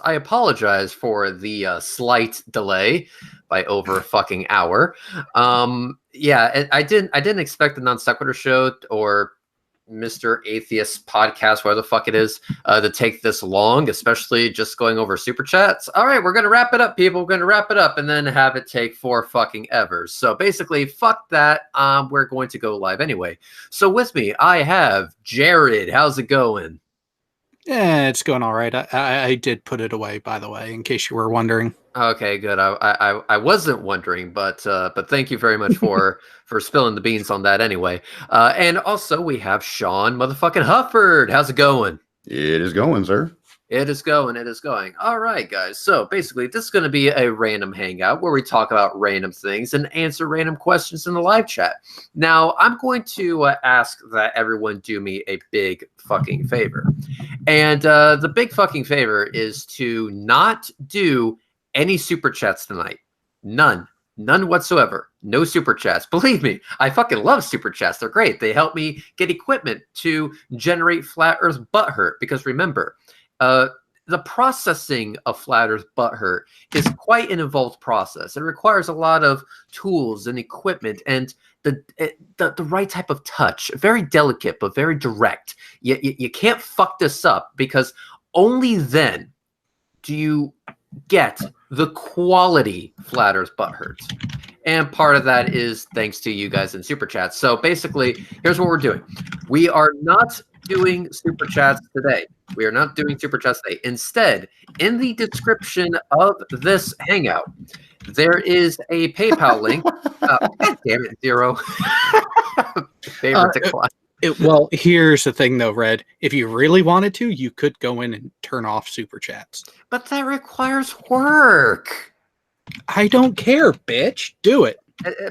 I apologize for the slight delay by over a fucking hour. Yeah, I didn't expect the non sequitur show or Mr. Atheist podcast, whatever the fuck it is, to take this long, especially just going over super chats. All right, we're gonna wrap it up, people. We're gonna wrap it up and then have it take 4 fucking evers. So basically, fuck that. We're going to go live anyway. So with me, I have Jared. How's it going? Yeah, it's going all right. I did put it away, by the way, in case you were wondering. Okay, good. I wasn't wondering, but thank you very much for spilling the beans on that anyway. And also we have Shawn motherfucking Hufford. How's it going? It is going, sir. It is going. It is going. All right, guys. So basically, this is going to be a random hangout where we talk about random things and answer random questions in the live chat. Now, I'm going to ask that everyone do me a big fucking favor. And the big fucking favor is to not do any super chats tonight. None whatsoever. No super chats. Believe me, I fucking love super chats. They're great. They help me get equipment to generate Flat Earth Butthurt. Because remember, the processing of Flat Earth Butthurt is quite an involved process. It requires a lot of tools and equipment and the right type of touch. Very delicate, but very direct. You can't fuck this up because only then do you get the quality Flat Earth Butthurt. And part of that is thanks to you guys in Super Chats. So basically, here's what we're doing. We are not doing Super Chats today. We are not doing Super Chats today. Instead, in the description of this Hangout, there is a PayPal link. God damn it, Zero. Favorite decline. Well, here's the thing, though, Red. If you really wanted to, you could go in and turn off super chats. But that requires work. I don't care, bitch. Do it.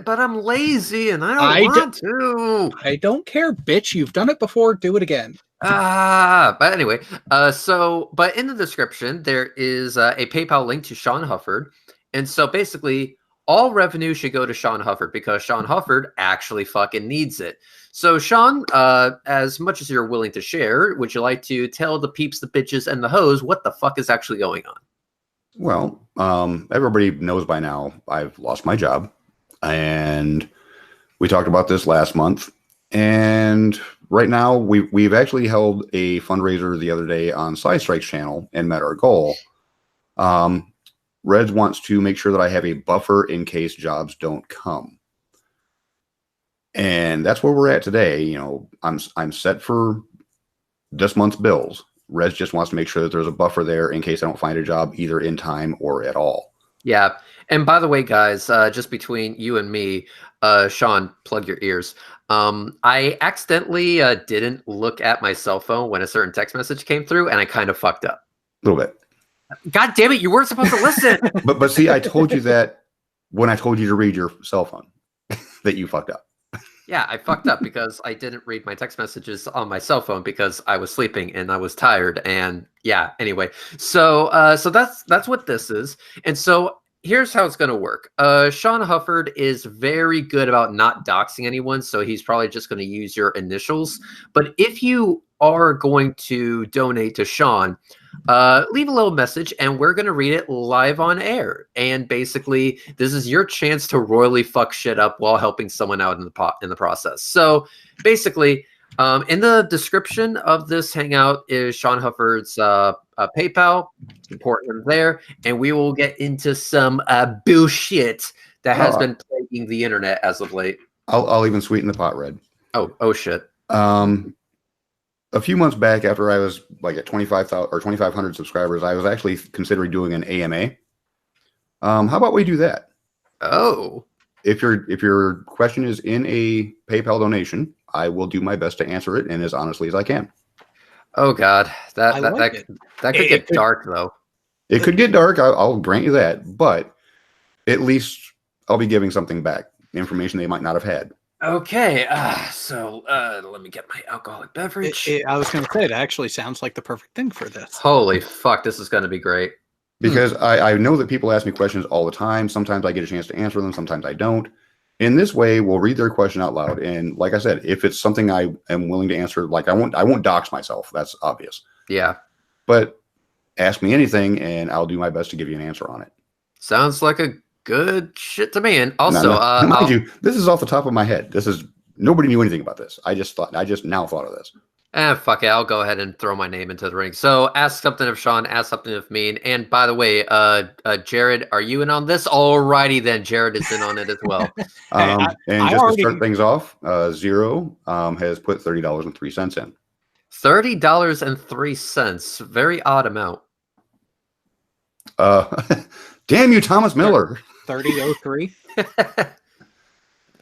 But I'm lazy and I don't want to. I don't care, bitch. You've done it before. Do it again. But anyway, but in the description, there is a PayPal link to Shawn Hufford. And so basically, all revenue should go to Shawn Hufford because Shawn Hufford actually fucking needs it. So, Shawn, as much as you're willing to share, would you like to tell the peeps, the bitches, and the hoes what the fuck is actually going on? Well, everybody knows by now I've lost my job. And we talked about this last month. And right now, we've actually held a fundraiser the other day on Side Strike's channel and met our goal. Reds wants to make sure that I have a buffer in case jobs don't come. And that's where we're at today. You know, I'm set for this month's bills. Reds just wants to make sure that there's a buffer there in case I don't find a job either in time or at all. Yeah. And by the way, guys, just between you and me, Shawn, plug your ears. I accidentally didn't look at my cell phone when a certain text message came through, and I kind of fucked up. A little bit. God damn it, you weren't supposed to listen. but see, I told you that when I told you to read your cell phone, that you fucked up. Yeah, I fucked up because I didn't read my text messages on my cell phone because I was sleeping and I was tired. And yeah, anyway, so that's what this is. And so here's how it's going to work. Shawn Hufford is very good about not doxing anyone, so he's probably just going to use your initials. But if you are going to donate to Shawn, leave a little message and we're going to read it live on air. And basically, this is your chance to royally fuck shit up while helping someone out in the process. So basically, in the description of this hangout is Shawn Hufford's PayPal. Support him there, and we will get into some bullshit that has been plaguing the internet as of late. I'll even sweeten the pot, Red. Oh shit. A few months back, after I was like at 25,000 or 2,500 subscribers, I was actually considering doing an AMA. How about we do that? Oh, if your question is in a PayPal donation, I will do my best to answer it and as honestly as I can. Oh God, that could get dark though. It could get dark. I'll grant you that, but at least I'll be giving something back, information they might not have had. Okay, so let me get my alcoholic beverage. I was going to say, it actually sounds like the perfect thing for this. Holy fuck, this is going to be great. Because I know that people ask me questions all the time. Sometimes I get a chance to answer them. Sometimes I don't. In this way, we'll read their question out loud. And like I said, if it's something I am willing to answer, like I won't dox myself. That's obvious. Yeah. But ask me anything, and I'll do my best to give you an answer on it. Sounds like a good shit to me. And also, now, mind you, this is off the top of my head. Nobody knew anything about this. I just now thought of this. Fuck it. I'll go ahead and throw my name into the ring. So ask something of Shawn, ask something of me. And by the way, Jared, are you in on this? Alrighty then. Jared is in on it as well. To start things off, Zero has put $30.03 in. $30.03. Very odd amount. Damn you, Thomas Miller. 30.03.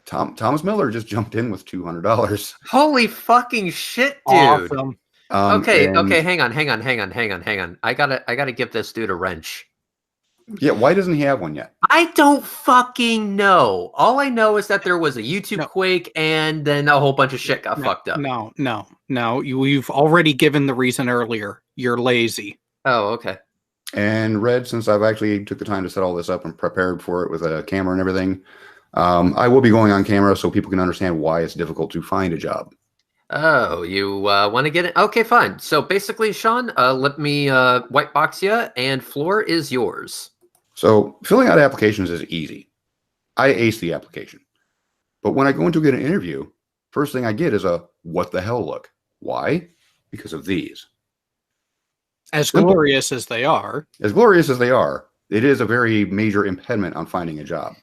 Thomas Miller just jumped in with $200. Holy fucking shit, dude! Awesome. Okay, hang on. I gotta give this dude a wrench. Yeah, why doesn't he have one yet? I don't fucking know. All I know is that there was a YouTube quake, and then a whole bunch of shit got fucked up. No. You've already given the reason earlier. You're lazy. Oh, okay. And Red, since I've actually took the time to set all this up and prepared for it with a camera and everything, I will be going on camera so people can understand why it's difficult to find a job. Oh, you want to get it? Okay, fine. So basically, Shawn, let me white box you, and floor is yours. So filling out applications is easy. I ace the application. But when I go in to get an interview, first thing I get is a what the hell look. Why? Because of these. As glorious as they are. As glorious as they are, it is a very major impediment on finding a job.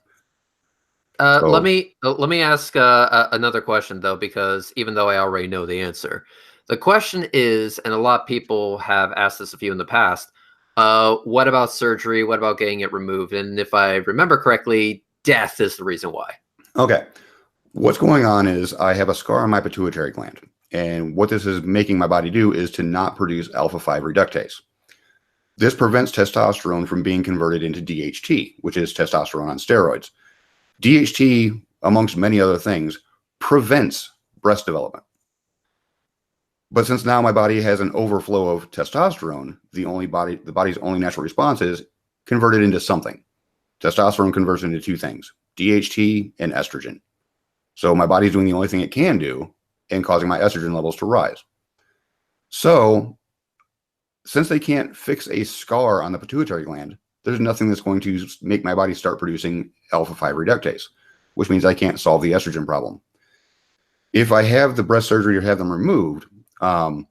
Let me ask another question, though, because even though I already know the answer, the question is, and a lot of people have asked this of you in the past, what about surgery? What about getting it removed? And if I remember correctly, death is the reason why. Okay. What's going on is I have a scar on my pituitary gland. And what this is making my body do is to not produce alpha-5 reductase. This prevents testosterone from being converted into DHT, which is testosterone on steroids. DHT, amongst many other things, prevents breast development. But since now my body has an overflow of testosterone, the body's only natural response is convert it into something. Testosterone converts into two things, DHT and estrogen. So my body's doing the only thing it can do and causing my estrogen levels to rise. So since they can't fix a scar on the pituitary gland, there's nothing that's going to make my body start producing alpha-5 reductase, which means I can't solve the estrogen problem. If I have the breast surgery or have them removed, I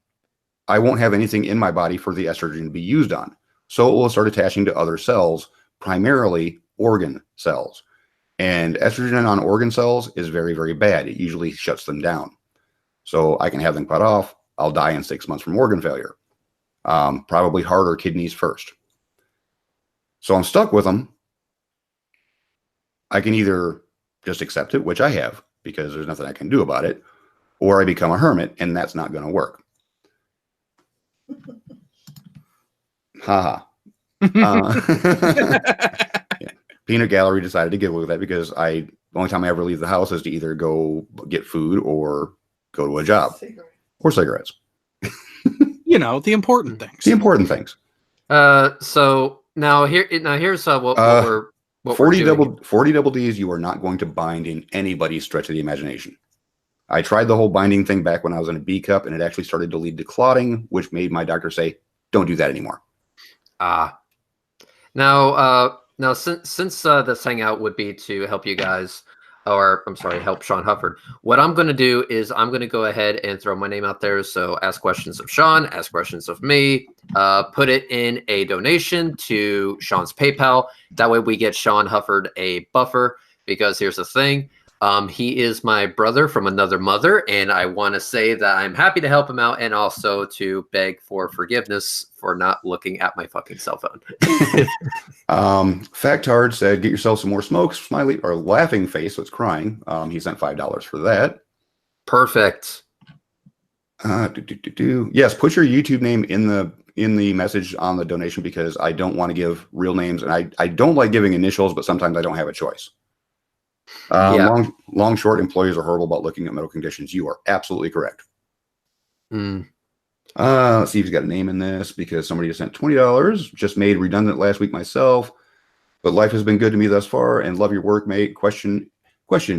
won't have anything in my body for the estrogen to be used on. So it will start attaching to other cells, primarily organ cells. And estrogen on organ cells is very, very bad. It usually shuts them down. So I can have them cut off. I'll die in 6 months from organ failure. Probably heart or kidneys first. So I'm stuck with them. I can either just accept it, which I have, because there's nothing I can do about it, or I become a hermit, and that's not going to work. Haha. Yeah. Peanut Gallery decided to give away with that because the only time I ever leave the house is to either go get food or go to a job. Or cigarettes. The important things. The important things. So here's what we're 40 double D's you are not going to bind in anybody's stretch of the imagination. I tried the whole binding thing back when I was in a B cup, and it actually started to lead to clotting, which made my doctor say, don't do that anymore. Now since this hangout would be to help you guys, or I'm sorry, help Shawn Hufford, what I'm going to do is I'm going to go ahead and throw my name out there. So ask questions of Shawn, ask questions of me, put it in a donation to Shawn's PayPal. That way we get Shawn Hufford a buffer, because here's the thing. He is my brother from another mother, and I want to say that I'm happy to help him out and also to beg for forgiveness for not looking at my fucking cell phone. Factard said, get yourself some more smokes, smiley or laughing face, so it's crying. He sent $5 for that. Perfect. Yes, put your YouTube name in the message on the donation, because I don't want to give real names, and I don't like giving initials, but sometimes I don't have a choice. Long, short, employers are horrible about looking at medical conditions. You are absolutely correct. Let's see if he's got a name in this, because somebody just sent $20. Just made redundant last week myself, but life has been good to me thus far, and love your work, mate. Question,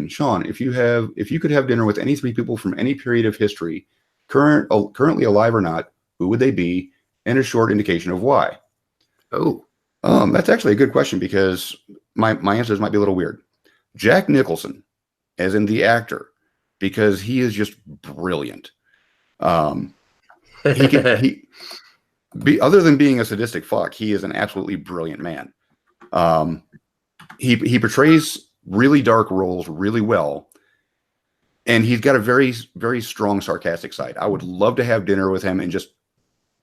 Shawn, if you could have dinner with any 3 people from any period of history, currently alive or not, who would they be, and a short indication of why. Oh. That's actually a good question because my answers might be a little weird. Jack Nicholson, as in the actor, because he is just brilliant. Other than being a sadistic fuck, he is an absolutely brilliant man. He portrays really dark roles really well, and he's got a very, very strong sarcastic side. I would love to have dinner with him and just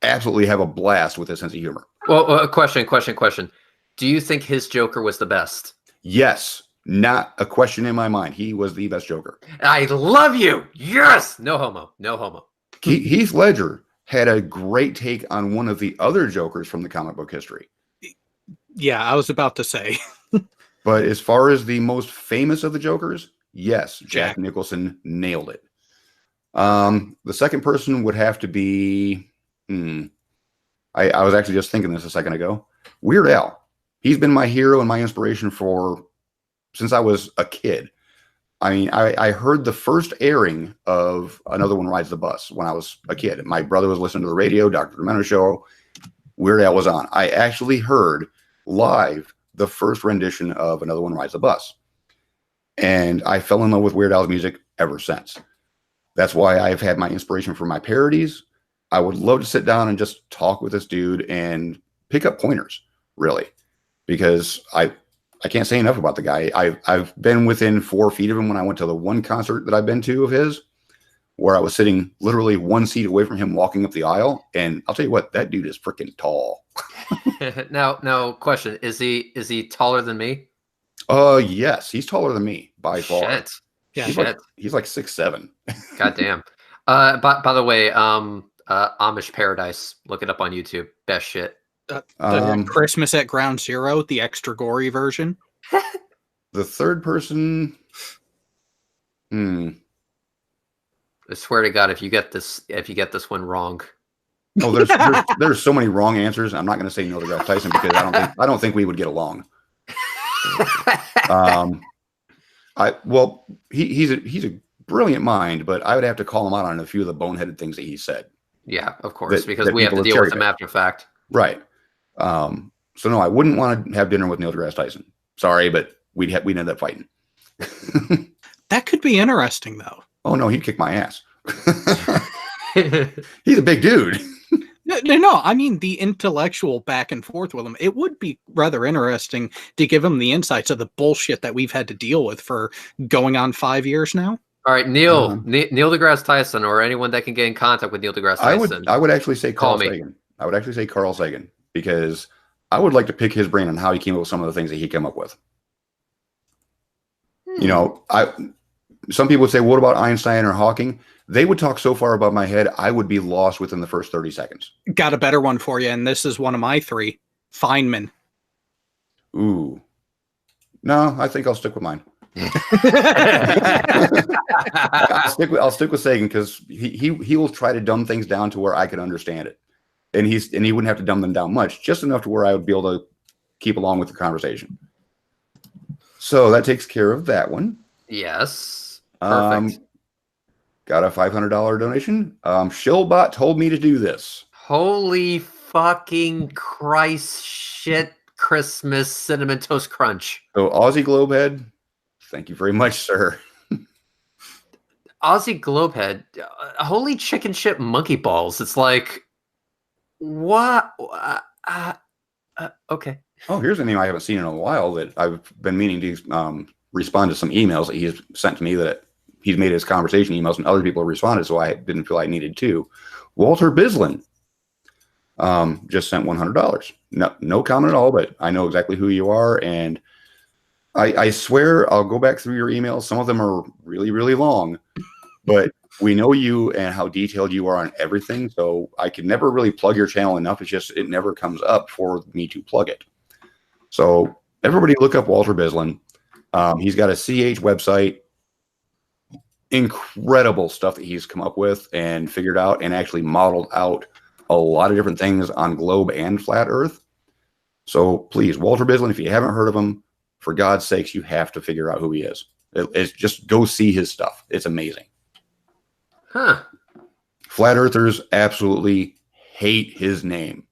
absolutely have a blast with his sense of humor. Well, question. Do you think his Joker was the best? Yes, not a question in my mind. He was the best Joker. I love you. Yes. No homo. Heath Ledger had a great take on one of the other Jokers from the comic book history. Yeah, I was about to say. But as far as the most famous of the Jokers, yes, Jack Nicholson nailed it. The second person would have to be... I was actually just thinking this a second ago. Weird Al. He's been my hero and my inspiration since I was a kid. I mean, I heard the first airing of Another One Rides the Bus when I was a kid. My brother was listening to the radio, Dr. Demento show. Weird Al was on. I actually heard live the first rendition of Another One Rides the Bus. And I fell in love with Weird Al's music ever since. That's why I've had my inspiration for my parodies. I would love to sit down and just talk with this dude and pick up pointers, really, because I can't say enough about the guy. I've been within 4 feet of him when I went to the one concert that I've been to of his, where I was sitting literally 1 seat away from him walking up the aisle. And I'll tell you what, that dude is freaking tall. Now, question: Is he taller than me? Yes, he's taller than me by far. Shit. Yeah, he's like 6'7". God damn. By the way, Amish Paradise. Look it up on YouTube. Best shit. The Christmas at Ground Zero, the extra gory version. The third person. I swear to God, if you get this one wrong. Oh, there's so many wrong answers. I'm not going to say Neil deGrasse Tyson because I don't think we would get along. He's a brilliant mind, but I would have to call him out on a few of the boneheaded things that he said. Yeah, of course, because we have to deal with him after fact. Right. So no, I wouldn't want to have dinner with Neil deGrasse Tyson. Sorry, but we'd end up fighting. That could be interesting, though. Oh no, he'd kick my ass. He's a big dude. No, I mean the intellectual back and forth with him. It would be rather interesting to give him the insights of the bullshit that we've had to deal with for going on 5 years now. All right, Neil deGrasse Tyson, or anyone that can get in contact with Neil deGrasse Tyson. I would actually say Carl Sagan. I would actually say Carl Sagan because I would like to pick his brain on how he came up with some of the things that he came up with. You know, some people would say, what about Einstein or Hawking? They would talk so far above my head, I would be lost within the first 30 seconds. Got a better one for you, and this is one of my 3. Feynman. Ooh. No, I think I'll stick with mine. I'll stick with Sagan because he will try to dumb things down to where I could understand it. And he wouldn't have to dumb them down much, just enough to where I would be able to keep along with the conversation. So that takes care of that one. Yes. Perfect. Got a $500 donation. Shillbot told me to do this. Holy fucking Christ shit Christmas Cinnamon Toast Crunch. So Aussie Globehead, thank you very much, sir. Aussie Globehead, holy chicken shit monkey balls. It's like, what? Okay. Oh, here's a name I haven't seen in a while that I've been meaning to respond to some emails that he's sent to me that he's made his conversation emails and other people have responded, so I didn't feel I needed to. Walter Bislin just sent $100. No comment at all, but I know exactly who you are, and I swear I'll go back through your emails. Some of them are really, really long, but we know you and how detailed you are on everything, so I can never really plug your channel enough. It's just it never comes up for me to plug it. So everybody look up Walter Bislin. He's got a CH website. Incredible stuff that he's come up with and figured out and actually modeled out a lot of different things on globe and flat earth. So please, Walter Bislin, if you haven't heard of him, for God's sakes, you have to figure out who he is. It's just go see his stuff. It's amazing. Huh. Flat earthers absolutely hate his name.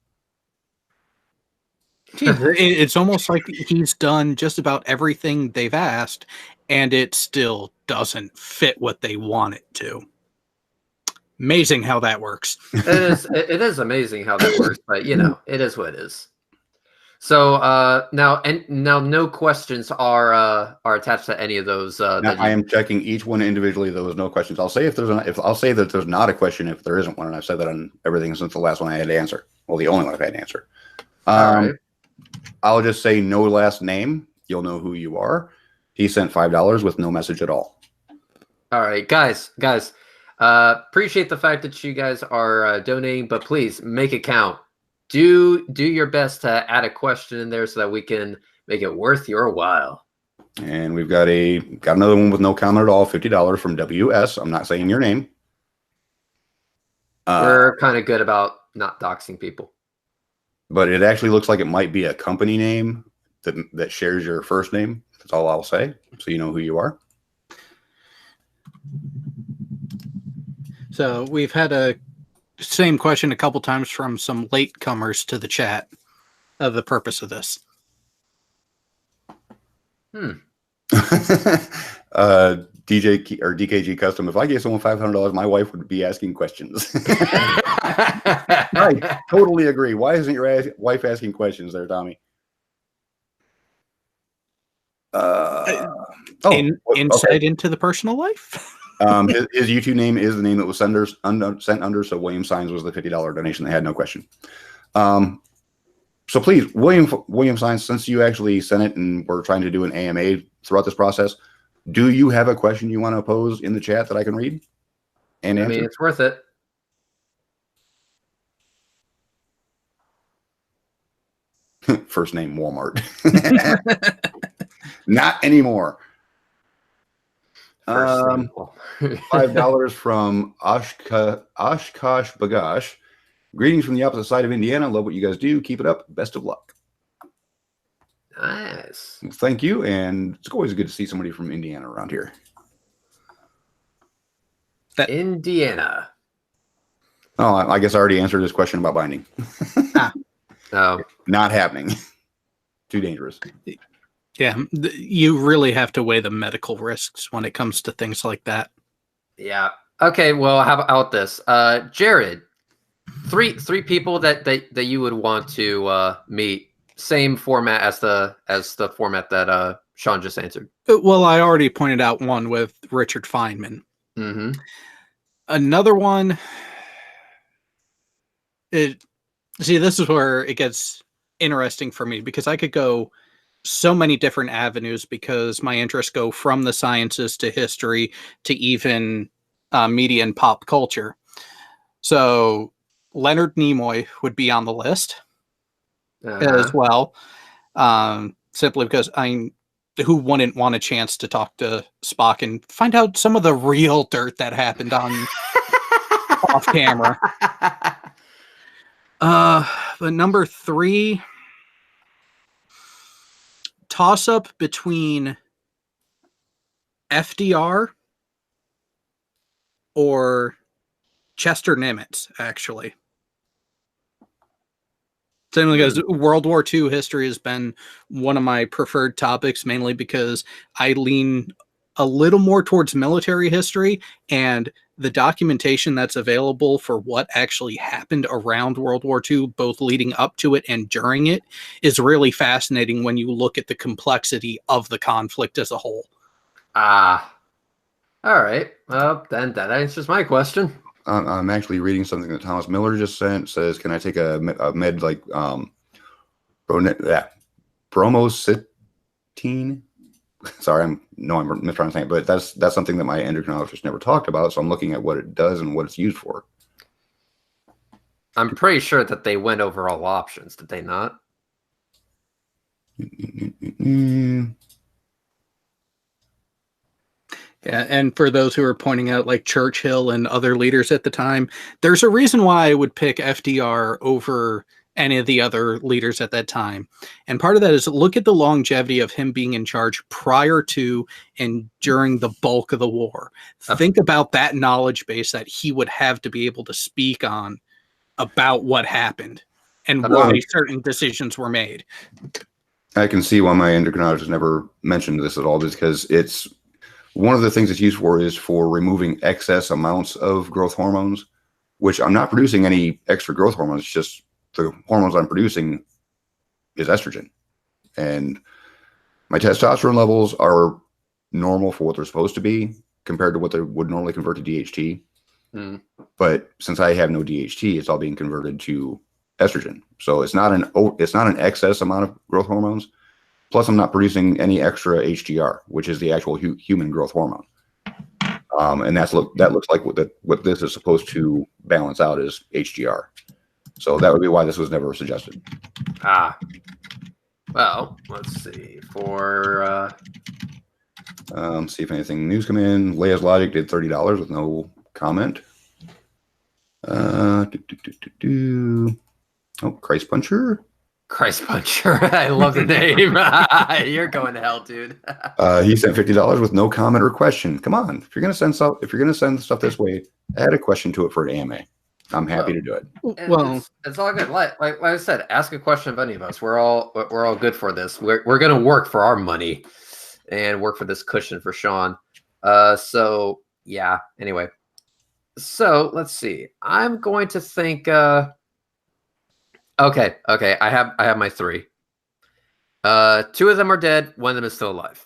It's almost like he's done just about everything they've asked, and it still doesn't fit what they want it to. Amazing how that works. It is amazing how that works, but you know, it is what it is. So now no questions are attached to any of those. I am checking each one individually. There was no questions. I'll say I'll say that there's not a question if there isn't one, and I've said that on everything since the last one I had to answer. Well, the only one I've had to answer. All right. I'll just say no last name. You'll know who you are. He sent $5 with no message at all. All right, guys. Appreciate the fact that you guys are donating, but please make it count. Do your best to add a question in there so that we can make it worth your while. And we've got another one with no comment at all, $50 from WS. I'm not saying your name. We're kind of good about not doxing people. But it actually looks like it might be a company name that shares your first name. That's all I'll say, so you know who you are. So we've had a same question a couple times from some latecomers to the chat of the purpose of this. DJ or DKG Custom. If I gave someone $500, my wife would be asking questions. I totally agree. Why isn't your wife asking questions there, Tommy? Insight into the personal life. His YouTube name is the name that was sent under. So William Signs was the $50 donation. They had no question. So please, William Signs, since you actually sent it and we're trying to do an AMA throughout this process, do you have a question you want to pose in the chat that I can read and answer? I mean, it's worth it. First name Walmart. Not anymore. $5 from Oshkosh Bagash. Greetings from the opposite side of Indiana. Love what you guys do. Keep it up. Best of luck. Nice. Thank you. And it's always good to see somebody from Indiana around here. Indiana. Oh, I guess I already answered this question about binding. Oh. Not happening. Too dangerous. Yeah, you really have to weigh the medical risks when it comes to things like that. Yeah. Okay. Well, how about this, Jared? Three people that you would want to meet. Same format as the format that Shawn just answered. Well, I already pointed out one with Richard Feynman. Mm-hmm. Another one. See, this is where it gets interesting for me because I could go so many different avenues because my interests go from the sciences to history to even media and pop culture. So Leonard Nimoy would be on the list as well, simply because who wouldn't want a chance to talk to Spock and find out some of the real dirt that happened on off camera. But number 3, toss up between FDR or Chester Nimitz, actually. Simply because World War II history has been one of my preferred topics, mainly because I lean a little more towards military history, and the documentation that's available for what actually happened around World War II, both leading up to it and during it, is really fascinating when you look at the complexity of the conflict as a whole. All right. Well, then that answers my question. I'm actually reading something that Thomas Miller just sent. Says, can I take a med like bromocytine? Sorry, I'm mispronouncing it, but that's something that my endocrinologist never talked about. So I'm looking at what it does and what it's used for. I'm pretty sure that they went over all options, did they not? Yeah, and for those who are pointing out like Churchill and other leaders at the time, there's a reason why I would pick FDR over any of the other leaders at that time. And part of that is look at the longevity of him being in charge prior to and during the bulk of the war. Think about that knowledge base that he would have to be able to speak on about what happened and Oh. why certain decisions were made. I can see why my endocrinologist never mentioned this at all, because it's one of the things it's used for is for removing excess amounts of growth hormones, which I'm not producing any extra growth hormones. It's just the hormones I'm producing is estrogen. And my testosterone levels are normal for what they're supposed to be compared to what they would normally convert to DHT. Mm. But since I have no DHT, it's all being converted to estrogen. So it's not an excess amount of growth hormones. Plus, I'm not producing any extra HGR, which is the actual human growth hormone. And that looks like what this is supposed to balance out is HGR. So that would be why this was never suggested. Well, let's see. For see if anything news come in. Leia's Logic did $30 with no comment. Oh, Christ Puncher. Christ Puncher. I love the name. You're going to hell, dude. He sent $50 with no comment or question. Come on, if you're gonna send stuff this way, add a question to it for an AMA. I'm happy to do it. Well, it's all good. Like I said, ask a question of any of us. We're all good for this. We're gonna work for our money and work for this cushion for Shawn. So yeah. Anyway, so let's see. I'm going to think. Okay. I have my three. Two of them are dead. One of them is still alive.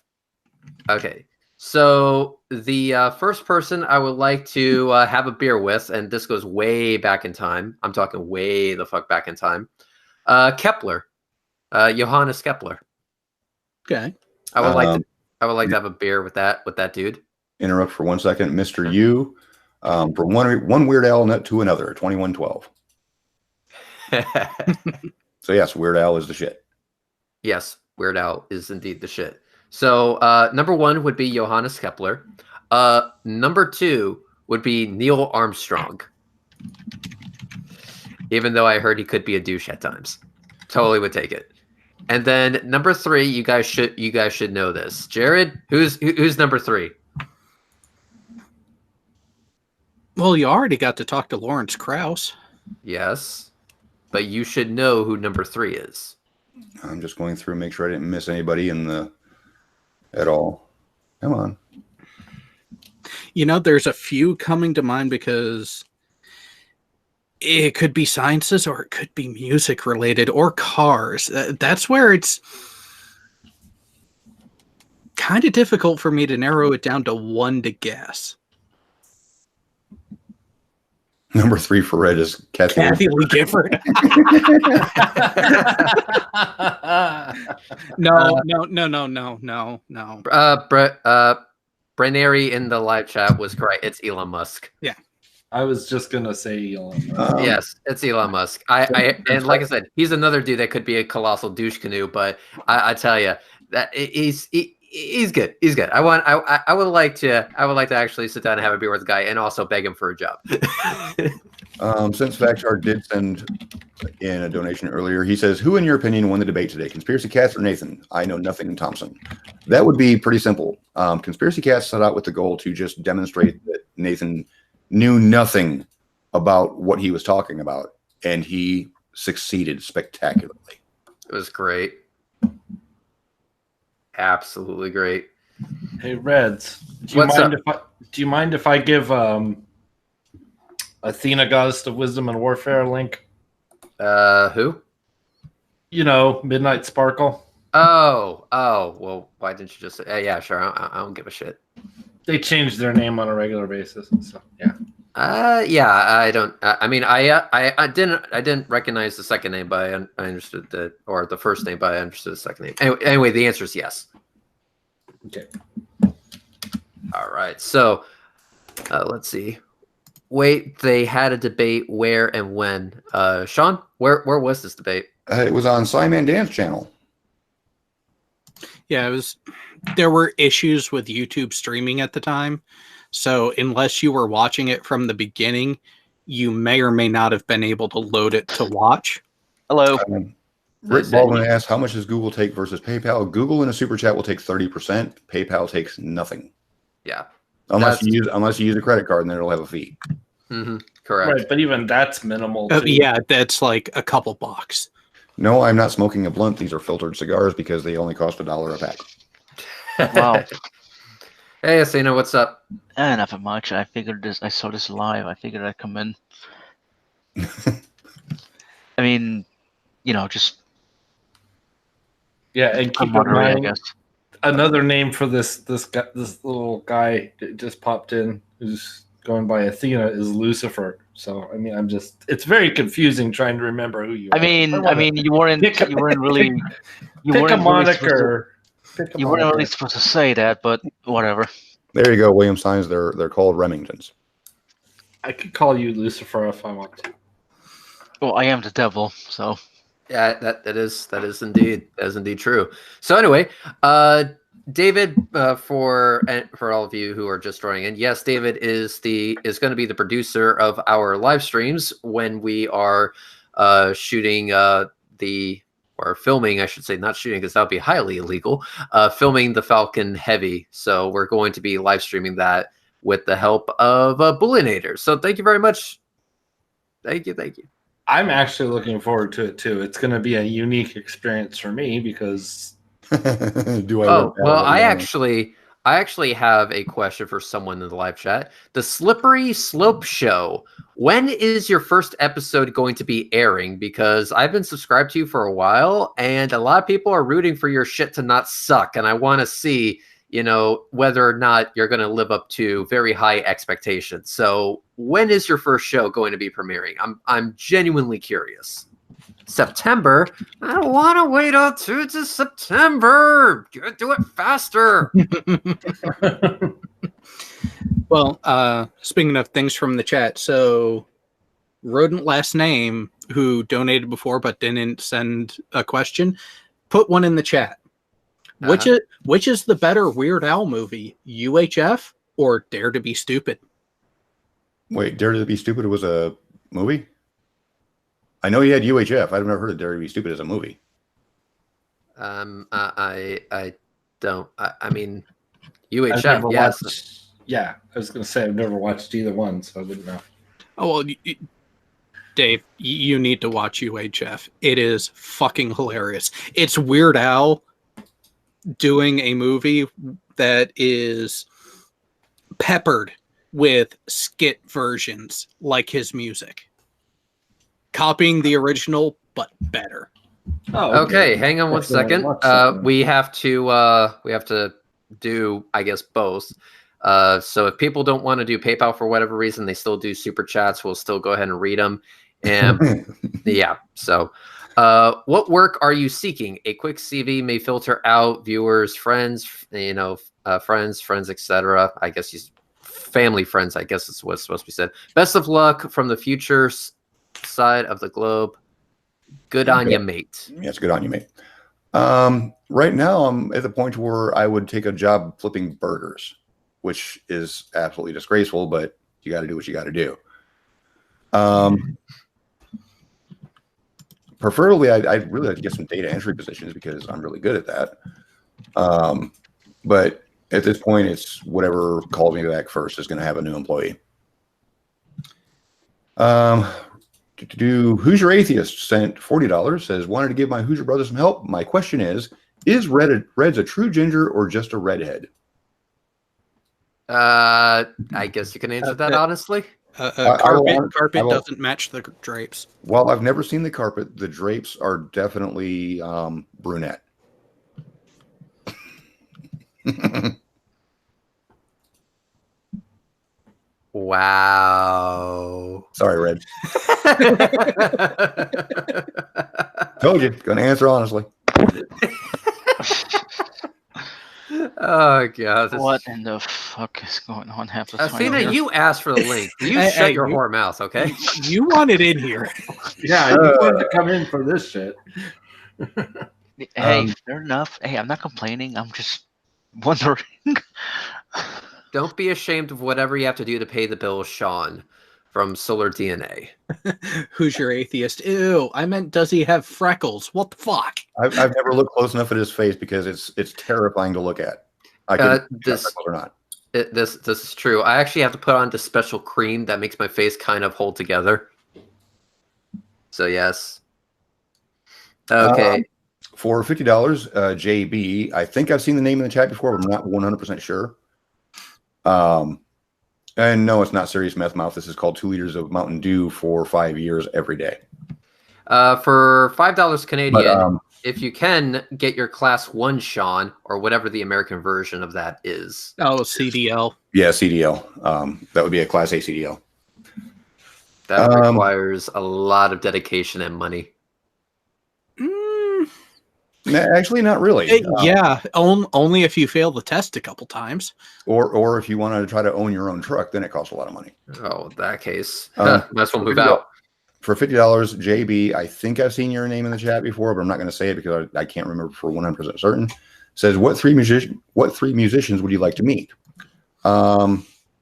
Okay. So the first person I would like to have a beer with, and this goes way back in time. I'm talking way the fuck back in time. Kepler, Johannes Kepler. Okay. I would like to have a beer with that dude. Interrupt for 1 second, Mr. U. From one Weird Al nut to another, 2112. So yes, Weird Al is the shit. Yes, Weird Al is indeed the shit. So number one would be Johannes Kepler. Number two would be Neil Armstrong. Even though I heard he could be a douche at times. Totally would take it. And then number three, you guys should know this. Jared, who's number three? Well, you already got to talk to Lawrence Krauss. Yes. But you should know who number three is. I'm just going through and make sure I didn't miss anybody at all. Come on. You know, there's a few coming to mind because it could be sciences or it could be music related or cars. That's where it's kind of difficult for me to narrow it down to one to guess. Number three for red is Kathy Lee Gifford. No. Brenary in the live chat was correct. It's Elon Musk. Yeah. I was just gonna say Elon Musk. Yes, it's Elon Musk. And like I said, he's another dude that could be a colossal douche canoe, but I tell you that he's good. He's good. I would like to actually sit down and have a beer with the guy and also beg him for a job. Since Vaxar did send in a donation earlier, he says, "Who, in your opinion, won the debate today? Conspiracy Cats or Nathan? I know nothing, Thompson." That would be pretty simple. Conspiracy Cats set out with the goal to just demonstrate that Nathan knew nothing about what he was talking about, and he succeeded spectacularly. It was great. Absolutely great. Hey, Reds, do you mind if I give Athena, Goddess of Wisdom and Warfare a link? Who? You know, Midnight Sparkle. Oh, well, why didn't you just say, yeah, sure. I don't give a shit. They changed their name on a regular basis, so yeah. Yeah, I don't. I mean, I didn't recognize the second name, but I understood the first name, but I understood the second name. Anyway, the answer is yes. Okay. All right. So, let's see. Wait, they had a debate where and when? Shawn, where was this debate? It was on Simon Dan's channel. Yeah, it was. There were issues with YouTube streaming at the time. So unless you were watching it from the beginning, you may or may not have been able to load it to watch. Hello. Rick Baldwin asked, how much does Google take versus PayPal? Google in a super chat will take 30%. PayPal takes nothing. Yeah. Unless you use a credit card, and then it'll have a fee. Mm-hmm. Correct. Right, but even that's minimal. Oh, Too. yeah, that's like a couple bucks. No, I'm not smoking a blunt. These are filtered cigars because they only cost $1 a pack. Wow. Hey, Asina, what's up? Nothing much. I figured this. I saw this live. I figured I'd come in. I mean, just Yeah, and keep in camaraderie, I mind, guess. another name for this little guy that just popped in who's going by Athena is Lucifer. So I mean, it's very confusing trying to remember who you are. I mean, you weren't pick a- really, you Pick weren't a really moniker. you weren't really supposed to say that, but whatever. There you go, William Signs. They're called Remingtons. I could call you Lucifer if I want to. Well, I am the devil, so. Yeah, that is indeed true. So anyway, David, for all of you who are just joining in, yes, David is going to be the producer of our live streams when we are shooting or filming, I should say, not shooting because that would be highly illegal. Filming the Falcon Heavy, so we're going to be live streaming that with the help of Bullinator. So thank you very much. Thank you. I'm actually looking forward to it too. It's going to be a unique experience for me because. Do I? Oh well, I actually have a question for someone in the live chat. The Slippery Slope Show. When is your first episode going to be airing? Because I've been subscribed to you for a while, and a lot of people are rooting for your shit to not suck, and I want to see, whether or not you're going to live up to very high expectations. So, when is your first show going to be premiering? I'm genuinely curious. September? I don't want to wait until September. Do it faster. Well, speaking of things from the chat, so Rodent Last Name, who donated before but didn't send a question, put one in the chat. Which is the better Weird Al movie, UHF or Dare to Be Stupid? Wait, Dare to Be Stupid was a movie? I know you had UHF. I've never heard of Dare to Be Stupid as a movie. I don't. I mean, I've UHF. never Yes. watched, yeah, I was going to say I've never watched either one, so I wouldn't know. Oh well, Dave, you need to watch UHF. It is fucking hilarious. It's Weird Al doing a movie that is peppered with skit versions like his music. Copying the original, but better. Oh, Okay, hang on one second. We have to do, I guess, both. So if people don't want to do PayPal for whatever reason, they still do super chats. We'll still go ahead and read them. And yeah, so what work are you seeking? A quick CV may filter out viewers, friends, friends, etc. I guess family friends. I guess is what's supposed to be said. Best of luck from the future side of the globe. Good on you, mate. Yeah, it's good on you, mate. Right now, I'm at the point where I would take a job flipping burgers, which is absolutely disgraceful, but you got to do what you got to do. Preferably, I'd really like to get some data entry positions because I'm really good at that. But at this point, it's whatever calls me back first is going to have a new employee. Hoosier Atheist sent $40, says, wanted to give my Hoosier brother some help. My question is Reds a true ginger or just a redhead? I guess you can answer that honestly. Carpet doesn't match the drapes. Well, I've never seen the carpet. The drapes are definitely brunette. Wow. Sorry, Red. Told you. Gonna answer honestly. Oh god. What in the fuck is going on half the time? Athena, here? you asked for the link. You shut your whore mouth, okay? You want it in here. Yeah, you wanted to come in for this shit. Hey, fair enough. Hey, I'm not complaining. I'm just wondering. Don't be ashamed of whatever you have to do to pay the bill, Shawn from Solar DNA. Hoosier Atheist. Ew, I meant, does he have freckles? What the fuck? I've never looked close enough at his face because it's terrifying to look at. I can freckles or not. This is true. I actually have to put on the special cream that makes my face kind of hold together. So yes. Okay. For $50, JB, I think I've seen the name in the chat before, but I'm not 100% sure. And no, it's not serious meth mouth. This is called 2 liters of Mountain Dew for 5 years every day. For $5 Canadian, But, if you can get your Class 1 Shawn, or whatever the American version of that is. Oh, CDL. Yeah, CDL. That would be a Class A CDL. That requires a lot of dedication and money. Actually, not really. Yeah, only if you fail the test a couple times. Or if you wanted to try to own your own truck, then it costs a lot of money. Oh, in that case, might as well move out. For $50, JB, I think I've seen your name in the chat before, but I'm not going to say it because I can't remember for 100% certain. Says, what three musicians would you like to meet? I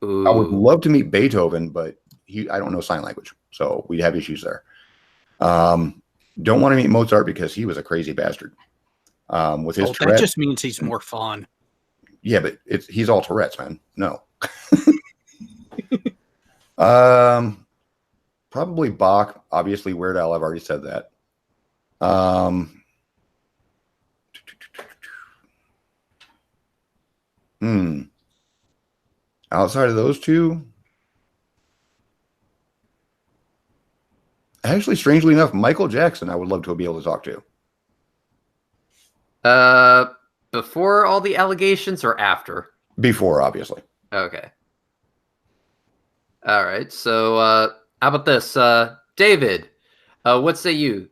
would love to meet Beethoven, but I don't know sign language, so we'd have issues there. Don't want to meet Mozart because he was a crazy bastard. With his Tourette's, that just means he's more fun. Yeah, but he's all Tourette's, man. No. Probably Bach. Obviously, Weird Al. I've already said that. Outside of those two, actually, strangely enough, Michael Jackson, I would love to be able to talk to. Before all the allegations or after? Before, obviously. Okay. All right. So, how about this? David, what say you?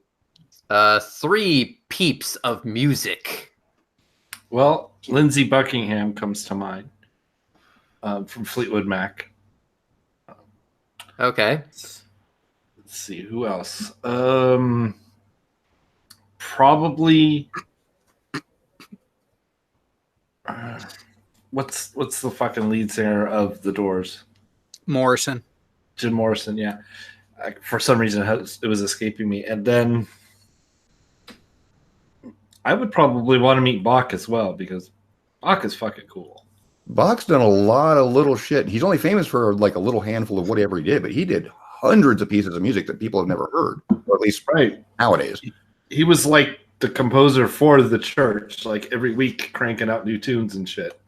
3 peeps of music. Well, Lindsey Buckingham comes to mind from Fleetwood Mac. Okay. Let's see, who else? Probably. What's the fucking lead singer of The Doors? Morrison. Jim Morrison, yeah. For some reason, it was escaping me. And then I would probably want to meet Bach as well, because Bach is fucking cool. Bach's done a lot of little shit. He's only famous for like a little handful of whatever he did, but he did hundreds of pieces of music that people have never heard, or at least nowadays. He was like the composer for the church, like every week cranking out new tunes and shit.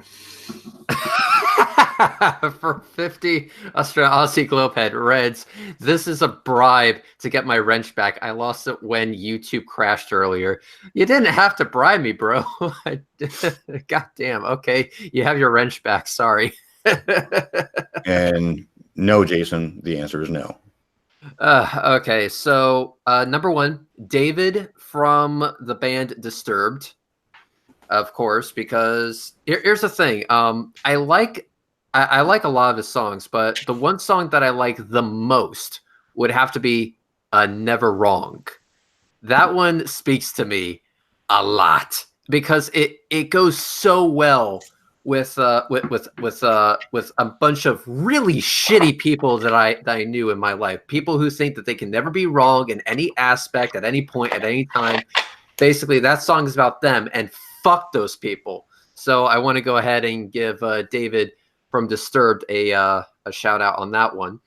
For 50 Aussie Globehead Reds, this is a bribe to get my wrench back. I lost it when YouTube crashed earlier. You didn't have to bribe me, bro. God damn. Okay, you have your wrench back. Sorry. And no, Jason, the answer is no. Okay, so number 1, David from the band Disturbed, of course, because here's the thing. I like a lot of his songs, but the one song that I like the most would have to be Never Wrong. That one speaks to me a lot because it goes so well with a bunch of really shitty people that I knew in my life. People who think that they can never be wrong in any aspect, at any point, at any time. Basically, that song is about them, and fuck those people. So I want to go ahead and give David from Disturbed a shout out on that one.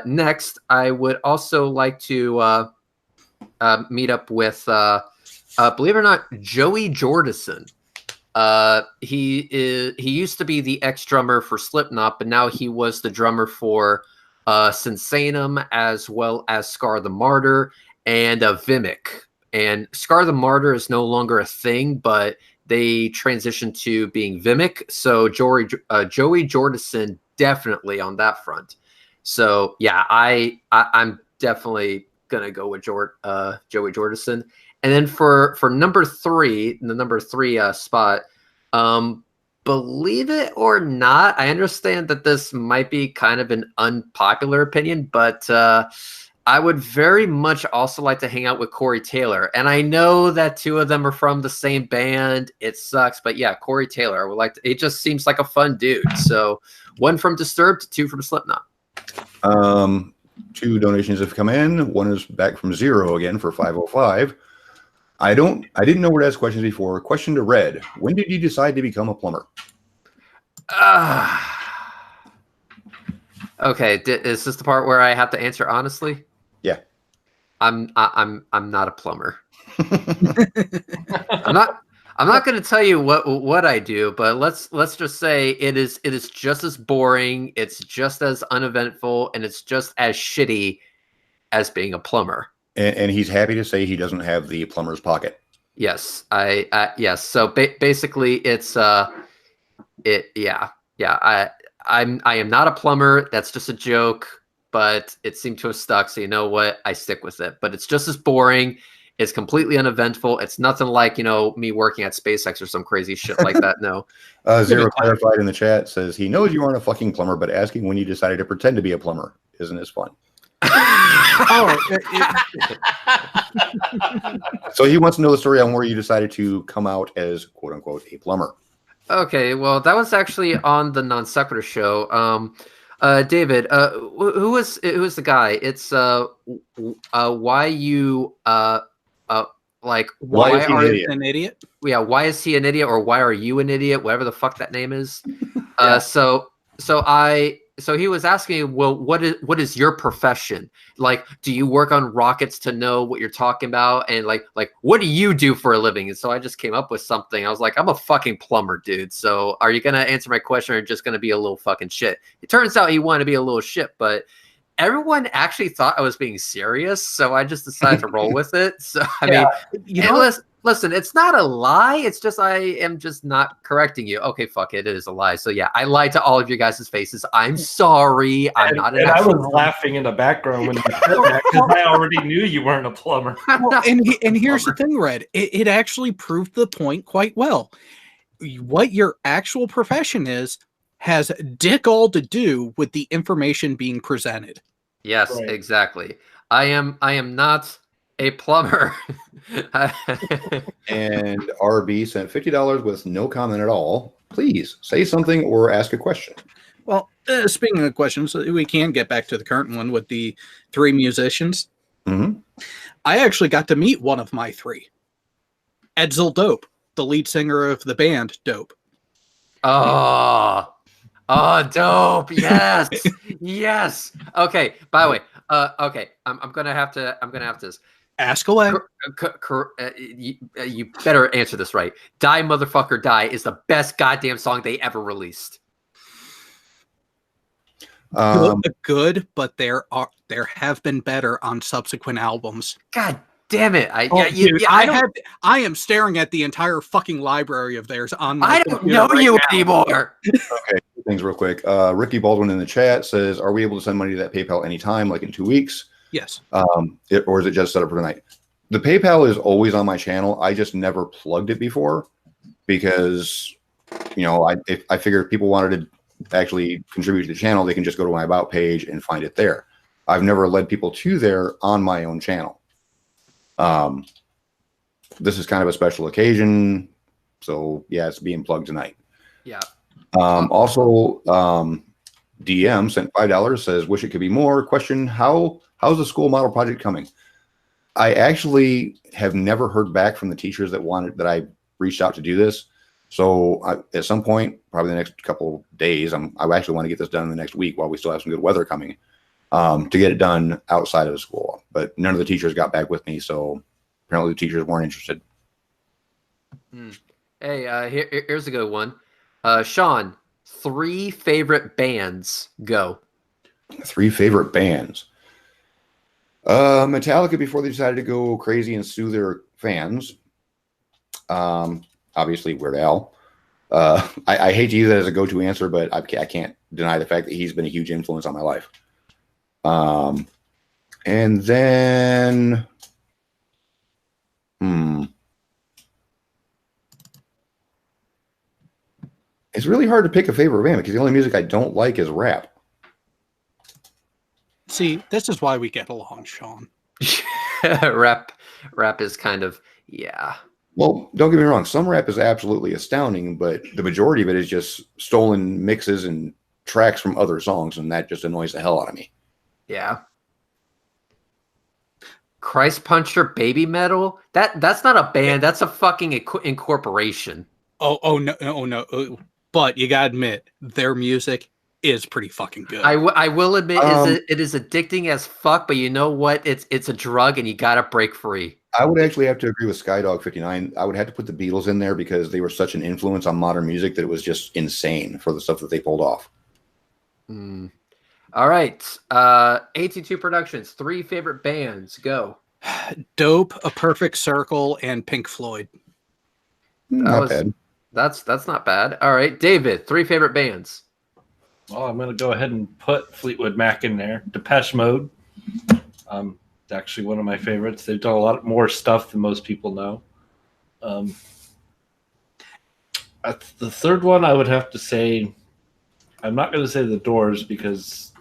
Next, I would also like to meet up with, believe it or not, Joey Jordison. He used to be the ex-drummer for Slipknot, but now he was the drummer for Sinsanum, as well as Scar the Martyr and Vimic. And Scar the Martyr is no longer a thing, but they transitioned to being Vimic. So Joey Jordison definitely on that front. So yeah, I'm definitely gonna go with Joey Jordison. And then for number 3, the number 3 spot, believe it or not, I understand that this might be kind of an unpopular opinion, but I would very much also like to hang out with Corey Taylor. And I know that 2 of them are from the same band. It sucks, but yeah, Corey Taylor. I would like to, it just seems like a fun dude. So 1 from Disturbed, 2 from Slipknot. 2 donations have come in. 1 is back from 0 again for 505. I didn't know where to ask questions before. Question to Red. When did you decide to become a plumber? Okay, is this the part where I have to answer honestly? Yeah. I'm not a plumber. I'm not going to tell you what I do, but let's just say it is just as boring, it's just as uneventful, and it's just as shitty as being a plumber. And he's happy to say he doesn't have the plumber's pocket. Yes, yes. So basically, it's yeah. I am not a plumber. That's just a joke, but it seemed to have stuck. So you know what? I stick with it. But it's just as boring. It's completely uneventful. It's nothing like, me working at SpaceX or some crazy shit like that. No. Zero clarified in the chat says he knows you aren't a fucking plumber, but asking when you decided to pretend to be a plumber isn't as fun. So he wants to know the story on where you decided to come out as quote unquote a plumber. Okay, well, that was actually on the Non Sequitur show. David, who was the guy? It's why you like Why is he are an idiot? Yeah, why is he an idiot, or why are you an idiot? Whatever the fuck that name is. Yeah. So he was asking, well, what is your profession? Like, do you work on rockets to know what you're talking about? And like what do you do for a living? And so I just came up with something. I was like, I'm a fucking plumber, dude. So are you gonna answer my question, or just gonna be a little fucking shit? It turns out he wanted to be a little shit, but everyone actually thought I was being serious, so I just decided to roll with it. So I mean, listen, it's not a lie. It's just I am just not correcting you. Okay, fuck it, it is a lie. So yeah, I lied to all of you guys' faces. I'm sorry. I'm not. And I was laughing in the background when you said that because I already knew you weren't a plumber. Well, and here's the thing, Red. It actually proved the point quite well. What your actual profession is has dick all to do with the information being presented. Yes, Right. exactly. I am not a plumber. And RB sent $50 with no comment at all. Please say something or ask a question. Well, speaking of questions, we can get back to the current one with the 3 musicians. Mm-hmm. I actually got to meet one of my 3. Edsel Dope, the lead singer of the band Dope. Oh, dope! Yes, yes. Okay. By the way, okay. I'm gonna have to this. Ask away. You better answer this right. Die Motherfucker Die is the best goddamn song they ever released. Good, but there have been better on subsequent albums. God damn it! I am staring at the entire fucking library of theirs on my I don't know right you now. anymore. Okay, two things real quick. Ricky Baldwin in the chat says, "Are we able to send money to that PayPal anytime, like in 2 weeks? Yes. Or is it just set up for tonight?" The PayPal is always on my channel. I just never plugged it before because, I figure if people wanted to actually contribute to the channel, they can just go to my About page and find it there. I've never led people to there on my own channel. This is kind of a special occasion, so yeah, it's being plugged tonight. Yeah. Also, DM sent $5, says, "Wish it could be more." Question: How's the school model project coming? I actually have never heard back from the teachers that I reached out to do this. So at some point, probably the next couple days, I actually want to get this done in the next week while we still have some good weather coming, to get it done outside of the school. But none of the teachers got back with me, so apparently the teachers weren't interested. Hey, here's a good one. Shawn, 3 favorite bands. Go. 3 favorite bands. Metallica, before they decided to go crazy and sue their fans. Obviously Weird Al. I hate to use that as a go-to answer, but I can't deny the fact that he's been a huge influence on my life. And then, it's really hard to pick a favorite band because the only music I don't like is rap. See, this is why we get along, Shawn. Rap is kind of, yeah. Well, don't get me wrong. Some rap is absolutely astounding, but the majority of it is just stolen mixes and tracks from other songs, and that just annoys the hell out of me. Yeah. Christ Puncher Baby Metal? That's not a band. That's a fucking incorporation. Oh no. but you gotta admit, their music is pretty fucking good. I will admit, it is addicting as fuck, but you know what? It's a drug, and you gotta break free. I would actually have to agree with Skydog 59. I would have to put the Beatles in there because they were such an influence on modern music that it was just insane for the stuff that they pulled off. All right. AT2 Productions, 3 favorite bands. Go. Dope, A Perfect Circle, and Pink Floyd. Not bad. That's not bad. All right, David, 3 favorite bands. Well, I'm going to go ahead and put Fleetwood Mac in there. Depeche Mode. It's actually one of my favorites. They've done a lot more stuff than most people know. The third one, I would have to say, I'm not going to say The Doors because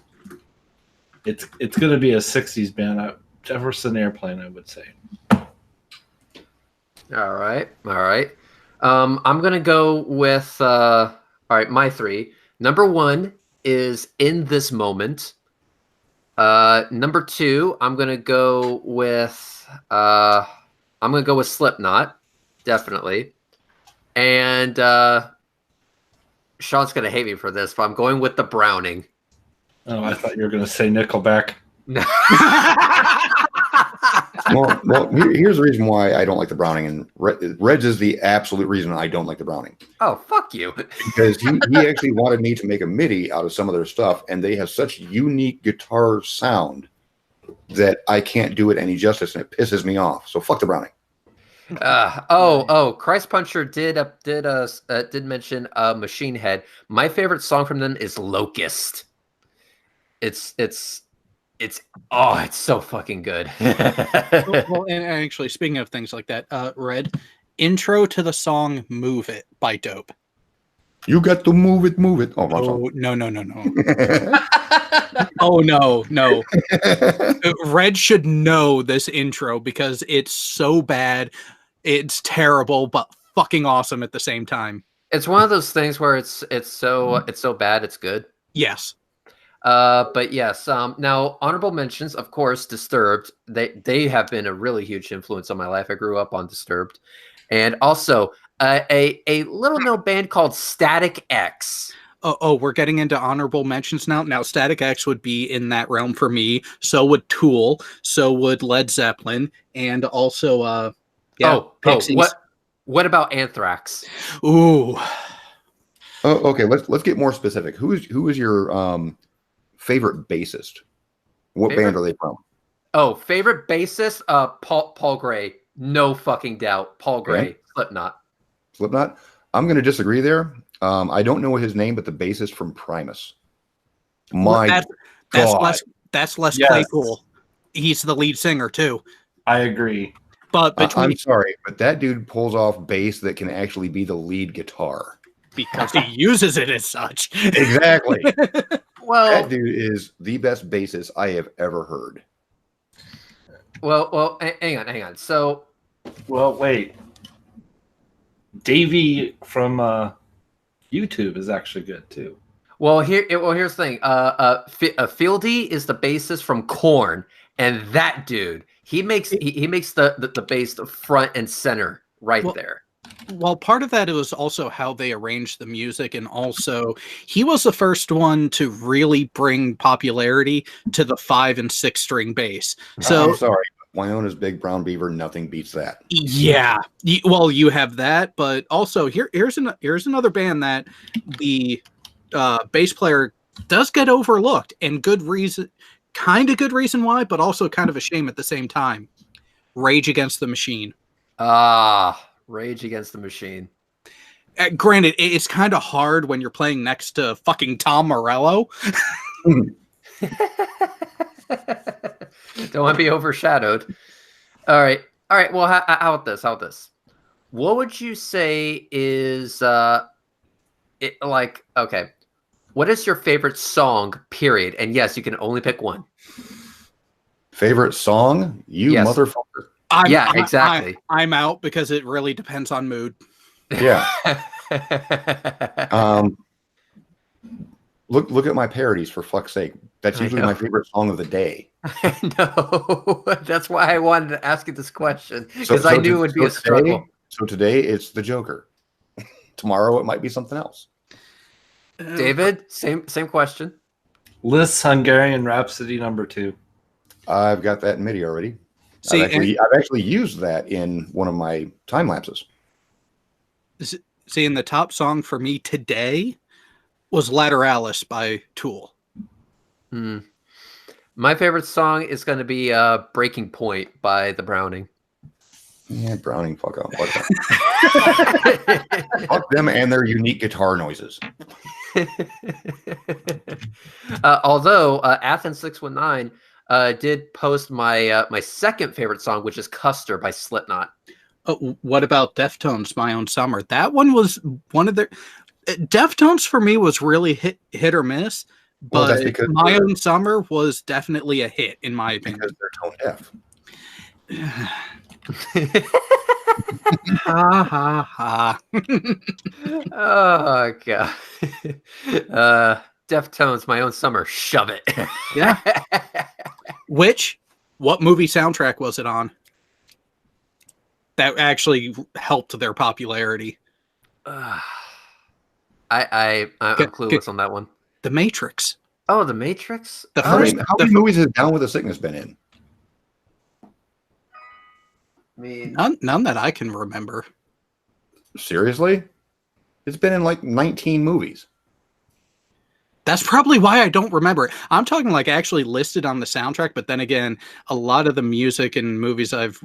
it's going to be a 60s band. Jefferson Airplane, I would say. All right. I'm going to go with, all right, my 3. Number 1 is In This Moment. Number 2, I'm going to go with Slipknot, definitely. And Sean's going to hate me for this, but I'm going with the Browning. Oh, I thought you were going to say Nickelback. well, here's the reason why I don't like the Browning, and Reds is the absolute reason I don't like the Browning. Oh, fuck you. Because he actually wanted me to make a MIDI out of some of their stuff, and they have such unique guitar sound that I can't do it any justice, and it pisses me off. So fuck the Browning. Christ Puncher did mention Machine Head. My favorite song from them is Locust. It's so fucking good. Well, and actually, speaking of things like that, Red, intro to the song "Move It" by Dope. You got to move it, move it. Oh, no. Oh, no. Red should know this intro because it's so bad. It's terrible, but fucking awesome at the same time. It's one of those things where it's so bad it's good. Yes. But yes, now honorable mentions, of course, Disturbed. They have been a really huge influence on my life. I grew up on Disturbed. And also a little known band called Static X. Oh, we're getting into honorable mentions now. Now, Static X would be in that realm for me. So would Tool. So would Led Zeppelin. And also, Pixies. What about Anthrax? Ooh. Oh, okay. Let's get more specific. Who is your favorite bassist? What band are they from? Oh, favorite bassist? Paul Gray. No fucking doubt. Paul Gray. Okay. Slipknot. I'm going to disagree there. I don't know his name, but the bassist from Primus. That's Les Claypool. He's the lead singer too. I agree. But I'm sorry, but that dude pulls off bass that can actually be the lead guitar because he uses it as such. Exactly. Well, that dude is the best bassist I have ever heard. Well, hang on. So, wait. Davey from YouTube is actually good too. Well, here's the thing. Fieldy is the bassist from Korn, and that dude, he makes the bass the front and center there. Well, part of that was also how they arranged the music, and also he was the first one to really bring popularity to the 5 and 6 string bass. So I'm sorry, Wyona's Big Brown Beaver, nothing beats that. Yeah, well, you have that, but also here's another band that the bass player does get overlooked, and good reason why, but also kind of a shame at the same time. Rage Against the Machine. Rage Against the Machine. Granted, it's kind of hard when you're playing next to fucking Tom Morello. Don't want to be overshadowed. All right. Well, how about this? What would you say is okay? What is your favorite song? Period. And yes, you can only pick one. Favorite song? Yes. Motherfucker. Exactly. I'm out because it really depends on mood. Yeah. Look at my parodies, for fuck's sake. That's usually my favorite song of the day. I know. That's why I wanted to ask you this question, because I knew it would be a struggle. So today it's the Joker. Tomorrow it might be something else. David, same question. Liszt's Hungarian Rhapsody #2. I've got that in MIDI already. See, I've actually used that in one of my time lapses. See, and the top song for me today was Lateralis by Tool. My favorite song is going to be Breaking Point by the Browning. Yeah, Browning, fuck off. Fuck them and their unique guitar noises. Although Athens 619 did post my my second favorite song, which is Custer by Slipknot. What about Deftones, My Own Summer? That one was one of their... Deftones for me was really hit or miss, but that's because My Own Summer was definitely a hit, in my opinion. Because they're tone deaf. Ha ha ha. Oh god. Deftones, My Own Summer, shove it. Yeah. What movie soundtrack was it on? That actually helped their popularity. I'm clueless on that one. The Matrix. Oh, The Matrix? The How first. many movies has Down with a Sickness been in? I mean, None that I can remember. Seriously? It's been in like 19 movies. That's probably why I don't remember it. I'm talking like actually listed on the soundtrack, but then again, a lot of the music and movies I've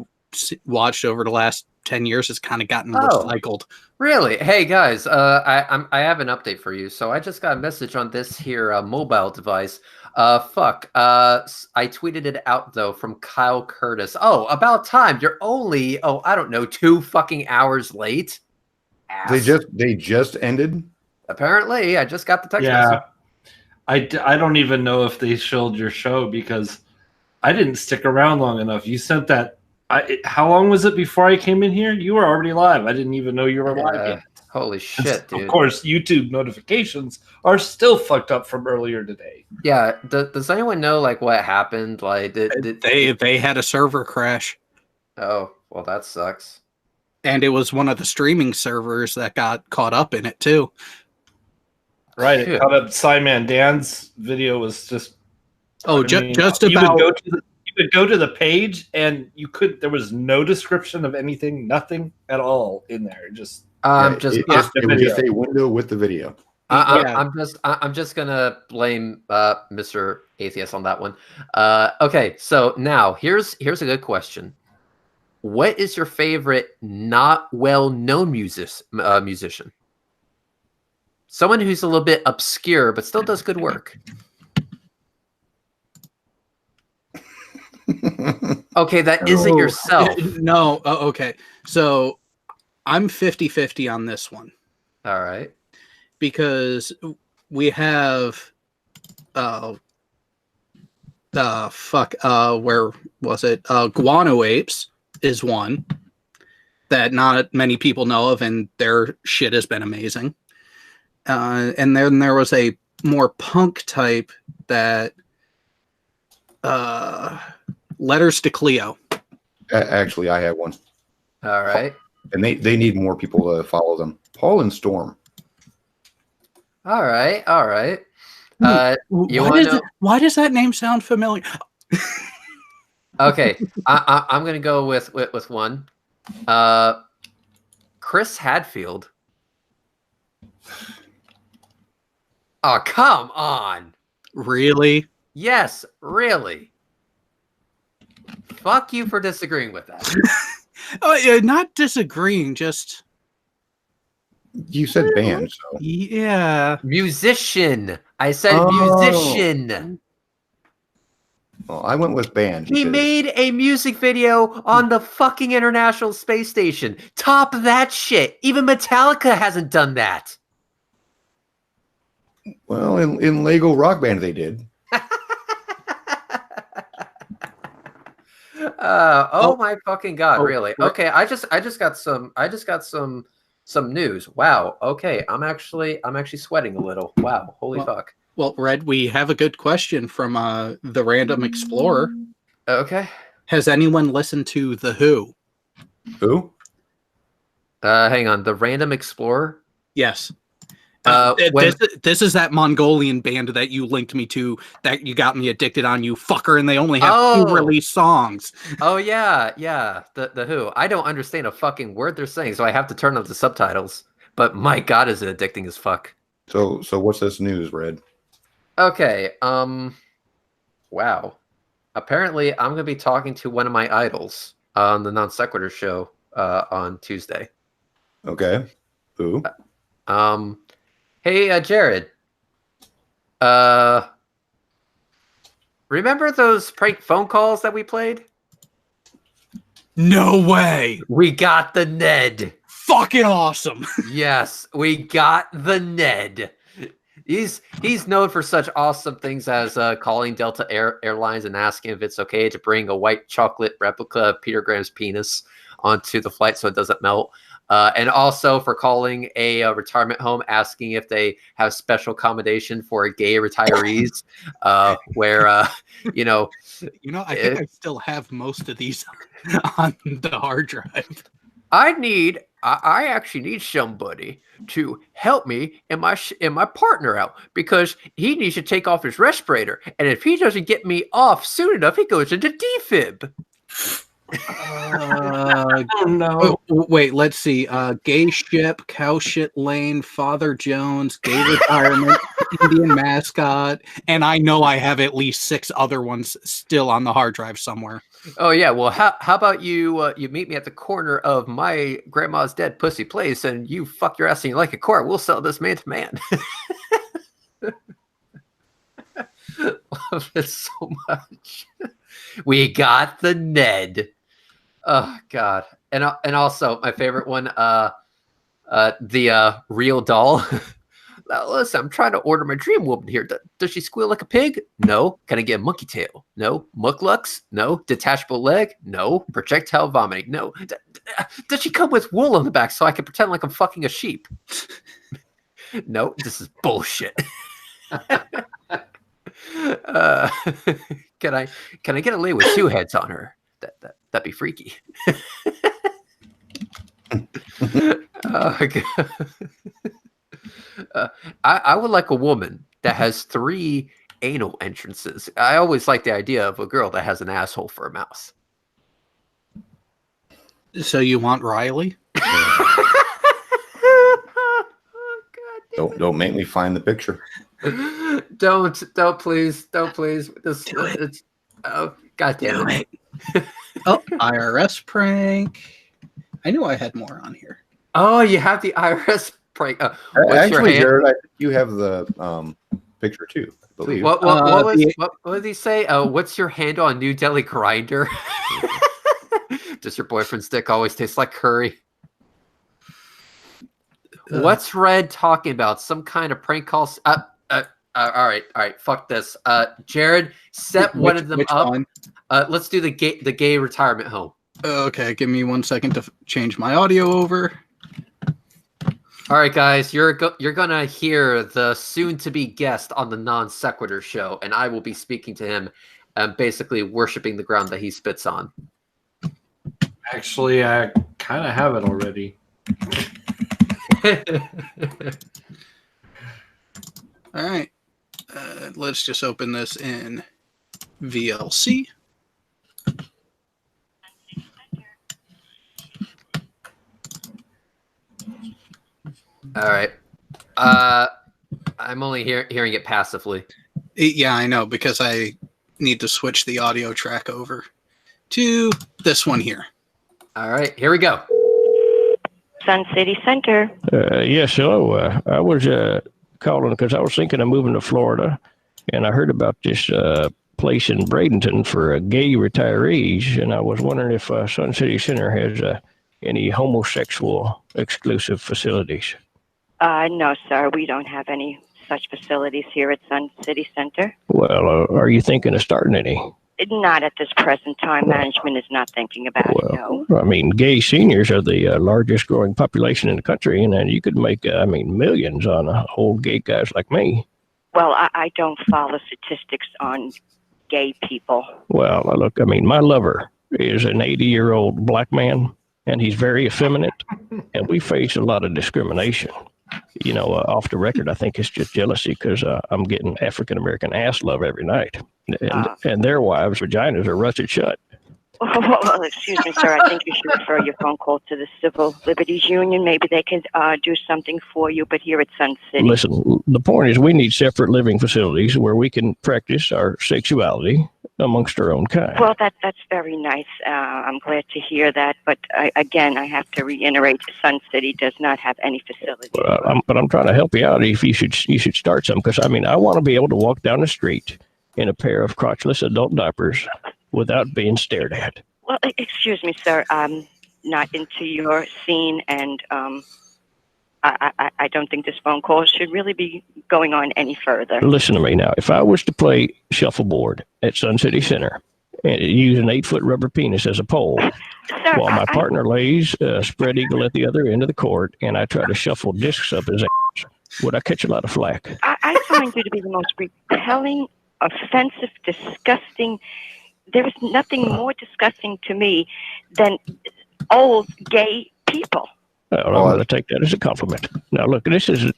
watched over the last 10 years has kind of gotten recycled. Really? Hey guys, I have an update for you. So I just got a message on this here mobile device. I tweeted it out though from Kyle Curtis. Oh, about time. You're only I don't know 2 fucking hours late. Ass. They just ended. Apparently, I just got the text Yeah. message. I don't even know if they showed your show because I didn't stick around long enough. You sent that. How long was it before I came in here? You were already live. I didn't even know you were live yet. Holy shit, dude. Of course, YouTube notifications are still fucked up from earlier today. Yeah. Does anyone know like what happened? Like They had a server crash. Oh, well, that sucks. And it was one of the streaming servers that got caught up in it too. Right. It caught up Simon Dan's video was just Just you about would go to the page and there was no description of anything, nothing at all in there. It was just a window with the video. I'm just gonna blame Mr. Atheist on that one. Okay, so now here's a good question. What is your favorite not well-known musician? Someone who's a little bit obscure but still does good work. Okay, that isn't yourself. No, okay. So I'm 50-50 on this one. All right. Because we have where was it? Guano apes is one that not many people know of, and their shit has been amazing. And then there was a more punk type that Letters to Cleo. Actually, I have one. All right. And they need more people to follow them. Paul and Storm. All right. Why does that name sound familiar? Okay, I'm gonna go with one. Chris Hadfield. Oh, come on. Really? Yes, really. Fuck you for disagreeing with that. Not disagreeing, just... You said band, so... Yeah. Musician. I said musician. Well, I went with band. He made a music video on the fucking International Space Station. Top that shit. Even Metallica hasn't done that. Well, in Lego Rock Band they did. My fucking god, really? Okay, I just got some news. Wow. Okay, I'm actually sweating a little. Wow. Holy fuck. Well, Red, we have a good question from the Random Explorer. Okay. Has anyone listened to The Who? Who? Hang on. The Random Explorer? Yes. This is that Mongolian band that you linked me to that you got me addicted on, you fucker, and they only have 2 released songs. Oh yeah, the Who. I don't understand a fucking word they're saying, so I have to turn on the subtitles. But my God, is it addicting as fuck. So what's this news, Red? Okay, wow. Apparently, I'm gonna be talking to one of my idols on the Non Sequitur show on Tuesday. Okay. Who? Hey, Jared. Remember those prank phone calls that we played? No way! We got the Ned. Fucking awesome! Yes, we got the Ned. He's known for such awesome things as calling Delta Airlines and asking if it's okay to bring a white chocolate replica of Peter Graham's penis onto the flight so it doesn't melt. And also for calling a retirement home asking if they have special accommodation for gay retirees, where I think I still have most of these on the hard drive. I actually need somebody to help me and my partner out because he needs to take off his respirator, and if he doesn't get me off soon enough, he goes into defib. Oh no! Wait, let's see. Gay ship, cow shit lane, Father Jones, gay retirement, Indian mascot, and I know I have at least 6 other ones still on the hard drive somewhere. Oh yeah, well, how about you meet me at the corner of my grandma's dead pussy place, and you fuck your ass and you like a court. We'll sell this man to man. Love it so much. We got the Ned. Oh God, and also my favorite one, the real doll. Listen, I'm trying to order my dream woman here. Does she squeal like a pig? No. Can I get a monkey tail? No. Muklux? No. Detachable leg? No. Projectile vomiting? No. Does she come with wool on the back so I can pretend like I'm fucking a sheep? No. This is bullshit. Can I get a lay with 2 heads on her? That'd be freaky. Oh God. I would like a woman that has 3 anal entrances. I always like the idea of a girl that has an asshole for a mouth. So you want Riley? Don't make me find the picture. Don't please. It's oh God damn it. Oh, IRS prank. I knew I had more on here. Oh, you have the IRS prank. Actually, Jared, I think you have the picture too, I believe. What did he say? What's your handle on New Delhi Grinder? Does your boyfriend's dick always taste like curry? What's Red talking about? Some kind of prank call? All right. Fuck this. Jared, set one of them up. One? Let's do the gay retirement home. Okay, give me 1 second to change my audio over. All right, guys, you're gonna hear the soon-to-be guest on the Non Sequitur show, and I will be speaking to him, basically worshiping the ground that he spits on. Actually, I kind of have it already. All right, let's just open this in VLC. All right. I'm only hearing it passively. Yeah, I know, because I need to switch the audio track over to this one here. All right, here we go. Sun City Center. Yes, hello. I was calling because I was thinking of moving to Florida, and I heard about this place in Bradenton for gay retirees, and I was wondering if Sun City Center has any homosexual exclusive facilities. No, sir. We don't have any such facilities here at Sun City Center. Well, are you thinking of starting any? Not at this present time. Management is not thinking about it, no. I mean, gay seniors are the largest growing population in the country, and you could make, millions on old gay guys like me. Well, I don't follow statistics on gay people. Well, look, my lover is an 80-year-old black man, and he's very effeminate, and we face a lot of discrimination. off the record, I think it's just jealousy because I'm getting African American ass love every night, and their wives' vaginas are rusted shut. Well, excuse me, sir. I think you should refer your phone call to the Civil Liberties Union. Maybe they can do something for you. But here at Sun City, listen. The point is, we need separate living facilities where we can practice our sexuality amongst our own kind. Well, that's very nice. I'm glad to hear that. But again, I have to reiterate, Sun City does not have any facilities. But I'm trying to help you out. If you should start some, because I want to be able to walk down the street in a pair of crotchless adult diapers without being stared at. Well, excuse me, sir. I'm not into your scene, and I don't think this phone call should really be going on any further. Listen to me now. If I was to play shuffleboard at Sun City Center and use an 8-foot rubber penis as a pole, sir, while my partner lays spread eagle at the other end of the court, and I try to shuffle discs up his ass, would I catch a lot of flack? I find you to be the most repelling, offensive, disgusting. There is nothing more disgusting to me than old gay people. Well, I'm going to take that as a compliment. Now, look, this is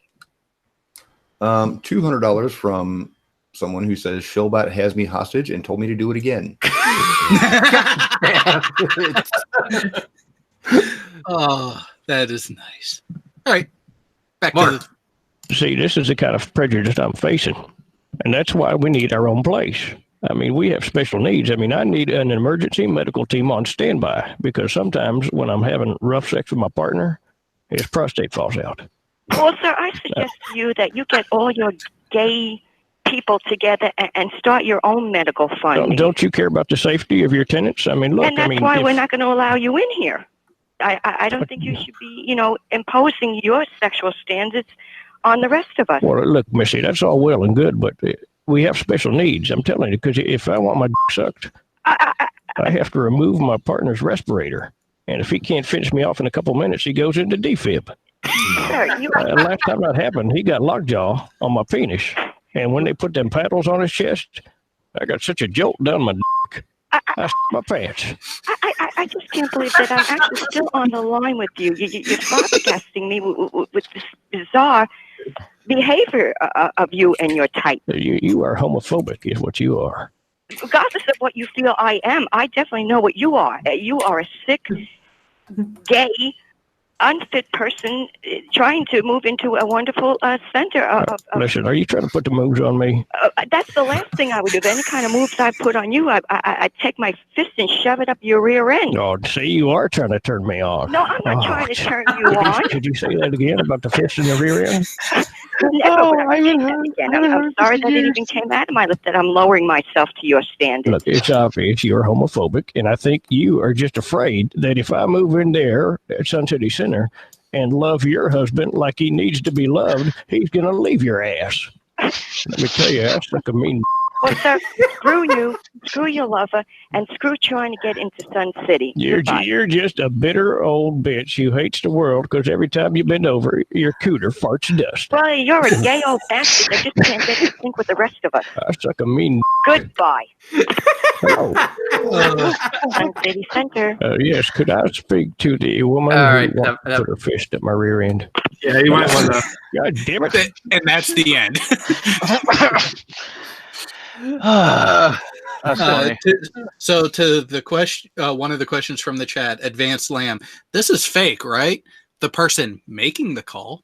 $200 from someone who says Shillbot has me hostage and told me to do it again. Oh, that is nice. All right, back Mark. to See, this is the kind of prejudice I'm facing, and that's why we need our own place. We have special needs. I need an emergency medical team on standby because sometimes when I'm having rough sex with my partner, his prostate falls out. Well, sir, I suggest to you that you get all your gay people together and start your own medical fund. Don't you care about the safety of your tenants? Look, and that's why we're not going to allow you in here. I don't think you should be, imposing your sexual standards on the rest of us. Well, look, Missy, that's all well and good, but we have special needs. I'm telling you, because if I want my sucked, I have to remove my partner's respirator. And if he can't finish me off in a couple minutes, he goes into defib. Sir, last time that happened, he got lockjaw on my penis. And when they put them paddles on his chest, I got such a jolt down my dick. I my pants. I just can't believe that I'm actually still on the line with you. You're flabbergasting me with this bizarre behavior of you and your type. You are homophobic, is what you are. Regardless of what you feel I am, I definitely know what you are. You are a sick, gay, unfit person trying to move into a wonderful center of... Listen, are you trying to put the moves on me? That's the last thing I would do. If any kind of moves I put on you, I'd take my fist and shove it up your rear end. Oh, see, you are trying to turn me on. No, I'm not trying to turn you on. Could you say that again about the fist in the rear end? Never would I say that again. I'm sorry that it even came out of my lips that I'm lowering myself to your standards. Look, it's obvious you're homophobic, and I think you are just afraid that if I move in there at Sun City Center and love your husband like he needs to be loved, he's going to leave your ass. Let me tell you, that's like a mean... Well, sir, screw you, screw your lover, and screw trying to get into Sun City. You're just a bitter old bitch who hates the world because every time you bend over, your cooter farts dust. Well, you're a gay old bastard that just can't get in sync with the rest of us. That's like a mean... Goodbye. Oh. Sun City Center. Yes, could I speak to the woman who wants to put her fist at my rear end? Yeah, you might want to... God damn it. And that's the end. So to the question, one of the questions from the chat, Advanced Lamb, this is fake, right? The person making the call.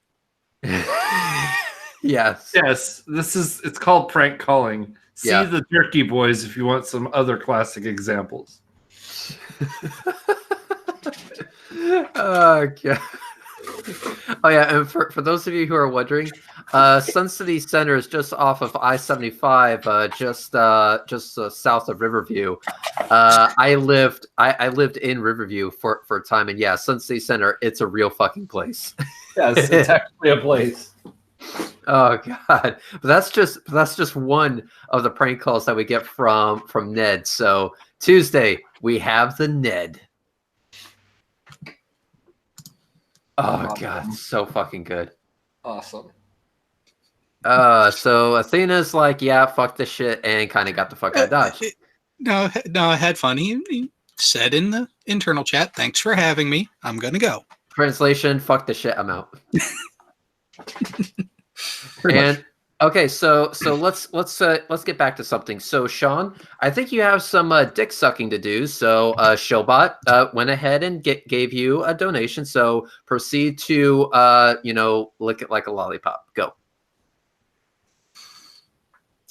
Yes. Yes, it's called prank calling. See Yeah. the Jerky Boys if you want some other classic examples. Oh god. Oh yeah, and for those of you who are wondering, Sun City Center is just off of I-75, just south of Riverview. I lived in Riverview for a time, and yeah, Sun City Center, it's a real fucking place. Yes, it's actually a place. Oh god, but that's just one of the prank calls that we get from Ned. So Tuesday we have the Ned. Oh Awesome. god, so fucking good. Awesome. So Athena's like, yeah, fuck this shit, and kind of got the fuck out of Dodge. No, I had fun. He said in the internal chat, "Thanks for having me. I'm gonna go." Translation: fuck this shit, I'm out. And okay, so let's get back to something. So Shawn, I think you have some dick sucking to do. So Showbot went ahead and gave you a donation. So proceed to lick it like a lollipop. Go.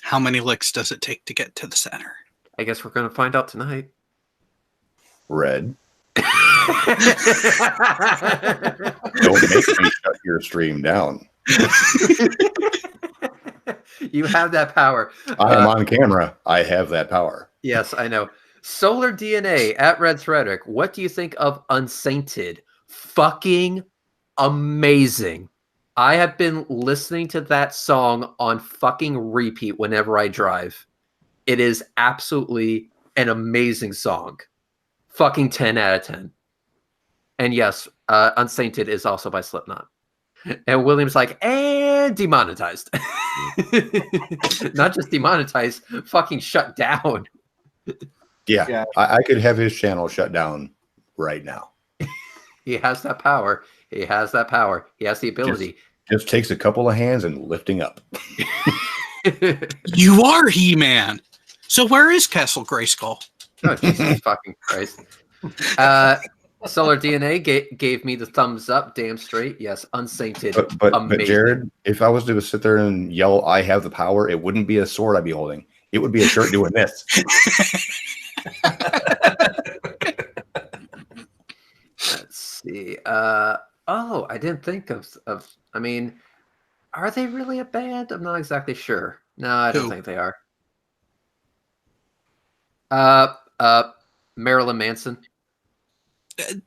How many licks does it take to get to the center? I guess we're gonna find out tonight. Red. Don't make me shut your stream down. You have that power. I am on camera. I have that power. Yes, I know. Solar DNA at Red Frederick. What do you think of Unsainted? Fucking amazing. I have been listening to that song on fucking repeat whenever I drive. It is absolutely an amazing song. Fucking 10 out of 10. And yes, Unsainted is also by Slipknot. And William's like, and demonetized. Not just demonetized, fucking shut down. Yeah. I could have his channel shut down right now. He has that power. He has that power. He has the ability. Just takes a couple of hands and lifting up. You are He-Man. So where is Castle Grayskull? Oh, Jesus fucking Christ. Solar DNA gave me the thumbs up, damn straight. Yes, Unsainted. But Jared, if I was to sit there and yell, I have the power, it wouldn't be a sword I'd be holding. It would be a shirt doing this. Let's see. I didn't think of. I mean, are they really a band? I'm not exactly sure. No, I don't think they are. Marilyn Manson.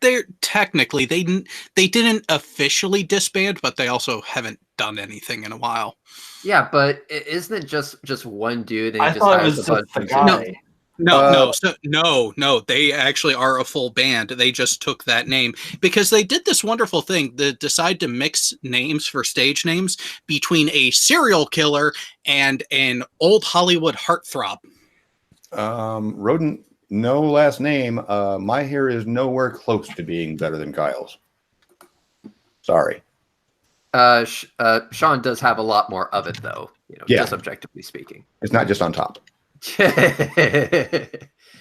They're technically they didn't officially disband, but they also haven't done anything in a while. Yeah, but isn't it just one dude? And I thought it was just the guy. No. They actually are a full band. They just took that name because they did this wonderful thing. They decided to mix names for stage names between a serial killer and an old Hollywood heartthrob. Rodent, no last name. My hair is nowhere close to being better than Kyle's. Sorry. Shawn does have a lot more of it, though. Just objectively speaking. It's not just on top.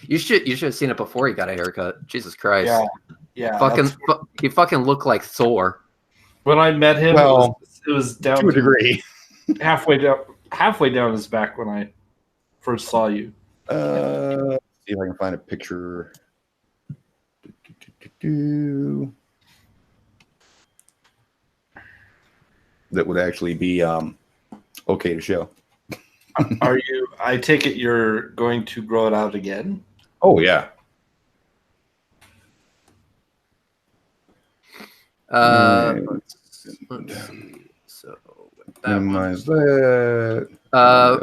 You should have seen it before he got a haircut. Jesus Christ. Yeah. He fucking looked like Thor. When I met him, it was down to a degree. halfway down his back when I first saw you. See if I can find a picture. That would actually be okay to show. Are you? I take it you're going to grow it out again? Oh yeah. Let's see. So minimize that.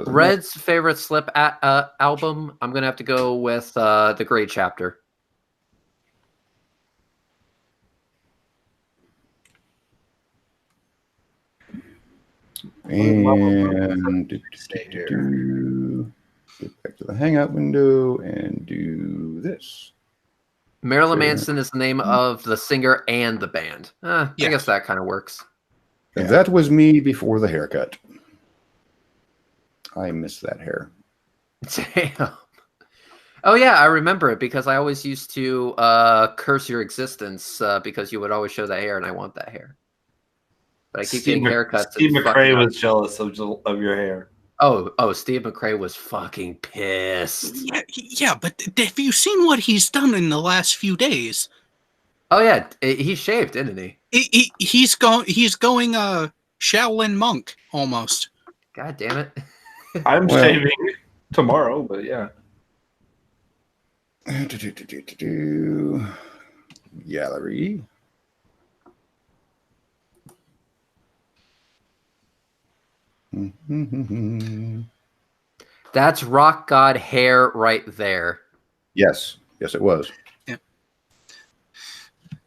Red's favorite Slip album. I'm gonna have to go with The Great Chapter. And get back to the Hangout window and do this. Marilyn Manson is the name of the singer and the band. I guess that kind of works. And that was me before the haircut. I miss that hair. Damn. Oh yeah, I remember it because I always used to curse your existence because you would always show that hair, and I want that hair. But I keep getting haircuts. Steve McRae was jealous of your hair. Oh, Steve McRae was fucking pissed. Yeah, but have you seen what he's done in the last few days? Oh yeah, he shaved, didn't he? He's going Shaolin monk almost. God damn it! I'm shaving tomorrow, but yeah. Gallery. That's rock god hair right there. Yes, it was. Yeah.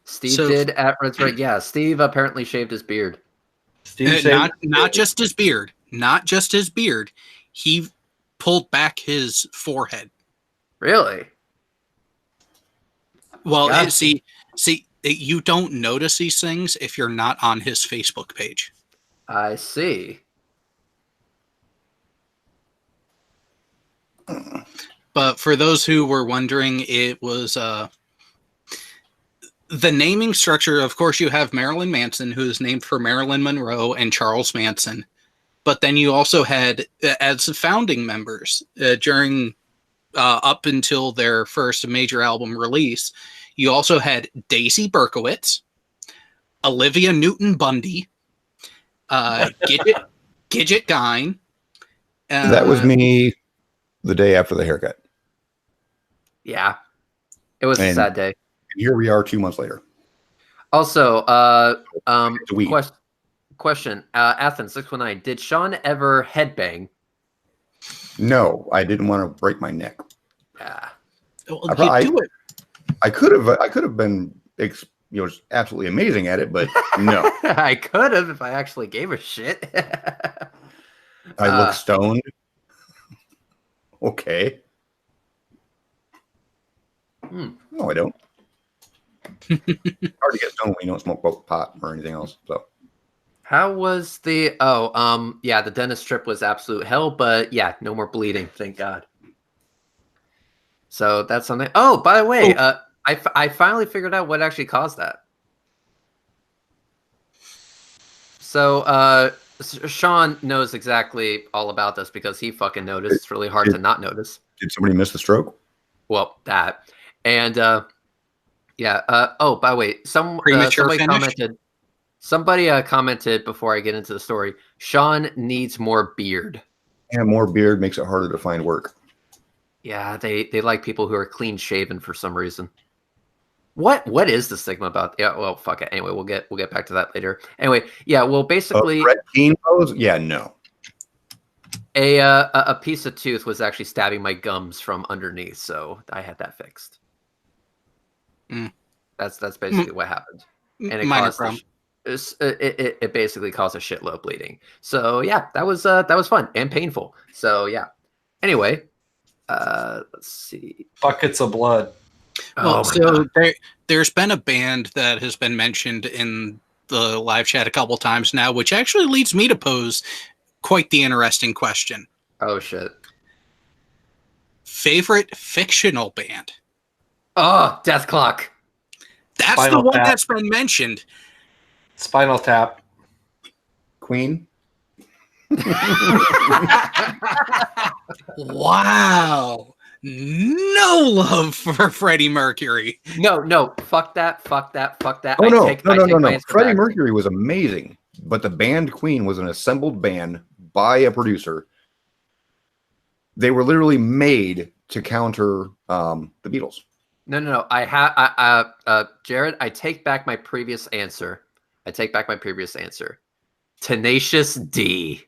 Steve did at Red. Yeah, Steve apparently shaved his beard. Not just his beard. Not just his beard. He pulled back his forehead. Really? Well, see, you don't notice these things if you're not on his Facebook page. I see. But for those who were wondering, it was the naming structure. Of course, you have Marilyn Manson, who is named for Marilyn Monroe and Charles Manson. But then you also had, as founding members during up until their first major album release, you also had Daisy Berkowitz, Olivia Newton-Bundy, Gidget Gein. That was me the day after the haircut. Yeah. It was a sad day. Here we are 2 months later. Also, weed. question, Athens 619, did Shawn ever headbang? No, I didn't want to break my neck. Yeah. Well, you do it. I could have been, absolutely amazing at it, but no. I could have if I actually gave a shit. I look stoned. Okay. No, I don't. Hard to get stoned when you don't smoke pot or anything else. So. How was the? Yeah, the dentist trip was absolute hell, but yeah, no more bleeding, thank God. So that's something. Oh, by the way, I finally figured out what actually caused that. So Shawn knows exactly all about this because he fucking noticed. It's really hard to not notice. Did somebody miss the stroke? Well, that and yeah. Oh, by the way, somebody commented. Somebody commented before I get into the story. Shawn needs more beard. Yeah, more beard makes it harder to find work. Yeah, they like people who are clean shaven for some reason. What is the stigma about? Yeah, well, fuck it. Anyway, we'll get back to that later. Anyway, yeah, well, basically, red teen pose? Yeah, no. A piece of tooth was actually stabbing my gums from underneath, so I had that fixed. That's basically what happened, and it caused it basically caused a shitload of bleeding. So yeah, that was fun and painful. So yeah. Anyway, let's see. Buckets of blood. Well, so there's been a band that has been mentioned in the live chat a couple times now, which actually leads me to pose quite the interesting question. Oh shit. Favorite fictional band? Oh, Death Clock. That's Spinal the one Tap. That's been mentioned. Spinal Tap. Queen. Wow. No love for Freddie Mercury. No, fuck that. Oh, no. Freddie Mercury was amazing, but the band Queen was an assembled band by a producer. They were literally made to counter the Beatles. No. Jared, I take back my previous answer. Tenacious D.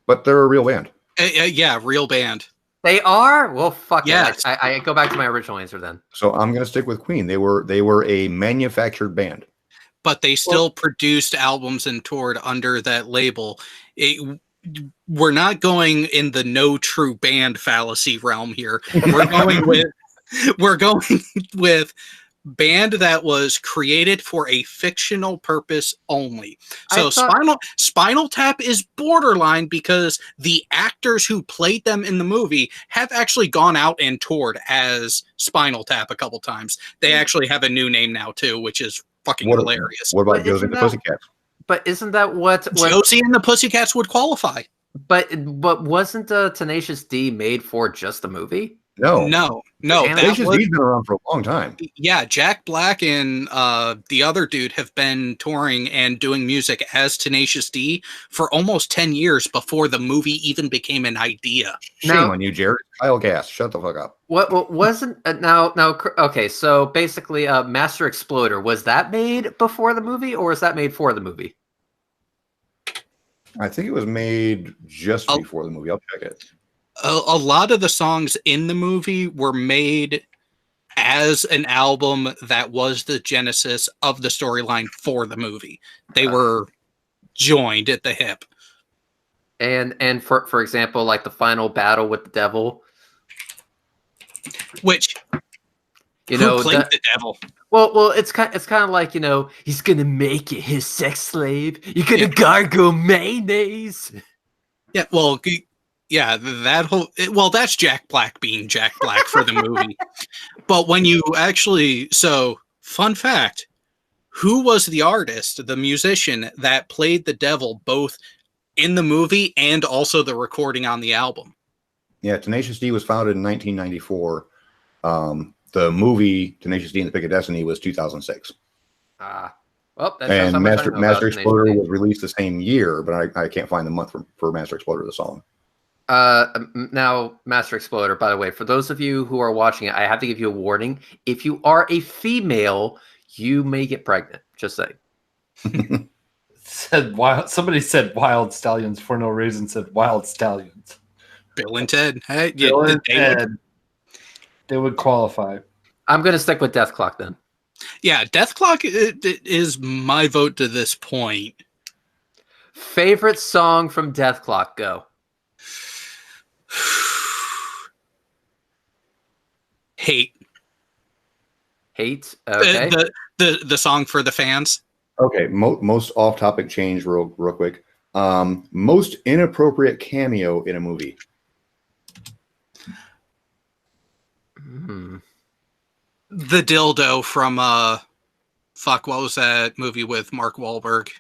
But they're a real band. Yeah, real band. They are? Well, fuck yes. it. I go back to my original answer then. So I'm going to stick with Queen. They were a manufactured band. But they still produced albums and toured under that label. We're not going in the no true band fallacy realm here. We're going with band that was created for a fictional purpose only. So Spinal Tap is borderline because the actors who played them in the movie have actually gone out and toured as Spinal Tap a couple times. They actually have a new name now too, which is fucking hilarious. What about Josie and the Pussycats? But isn't that what Josie and the Pussycats would qualify? But wasn't Tenacious D made for just the movie? No. Tenacious D's been around for a long time. Yeah, Jack Black and the other dude have been touring and doing music as Tenacious D for almost 10 years before the movie even became an idea. Shame on you, Jared. Kyle Gass, shut the fuck up. What wasn't now? Okay, so basically, Master Exploder, was that made before the movie or was that made for the movie? I think it was made just before the movie. I'll check it. A lot of the songs in the movie were made as an album that was the genesis of the storyline for the movie. They were joined at the hip. And for example, like the final battle with the devil, which You Who know, played the devil? well, it's kind of like, you know, he's gonna make you his sex slave. You're gonna gargle mayonnaise. Yeah, well, yeah, that whole well, that's Jack Black being Jack Black for the movie. But when you actually, so fun fact, who was the artist, the musician that played the devil both in the movie and also the recording on the album? Yeah, Tenacious D was founded in 1994. The movie Tenacious D and the Pick of Destiny was 2006. Well, that shows how And much I know about Master Tenacious Exploder D. was released the same year, but I can't find the month for Master Exploder, the song. Now, Master Exploder, by the way, for those of you who are watching it, I have to give you a warning. If you are a female, you may get pregnant. Just saying. Somebody said Wild Stallions for no reason. Said Wild Stallions. Bill and Ted. Hey, Bill and Ted. They would qualify. I'm going to stick with Death Clock then. Yeah, Death Clock is my vote to this point. Favorite song from Death Clock? Go. Hate. Hate. Okay. The song for the fans. Okay, most off-topic change real quick. Most inappropriate cameo in a movie. The dildo from fuck, what was that movie with Mark Wahlberg?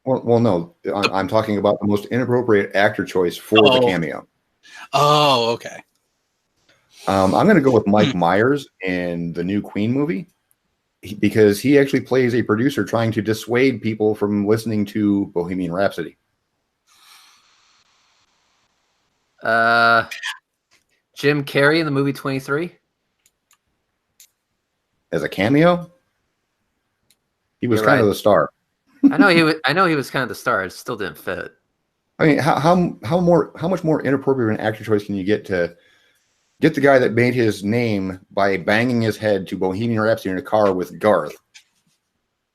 Well, no, I'm talking about the most inappropriate actor choice for the cameo. Oh, okay. I'm going to go with Mike Myers in the new Queen movie because he actually plays a producer trying to dissuade people from listening to Bohemian Rhapsody. Jim Carrey in the movie 23. As a cameo, he was kind of the star. I know he was kind of the star. It still didn't fit. I mean, how much more inappropriate an actor choice can you get to get the guy that made his name by banging his head to Bohemian Rhapsody in a car with Garth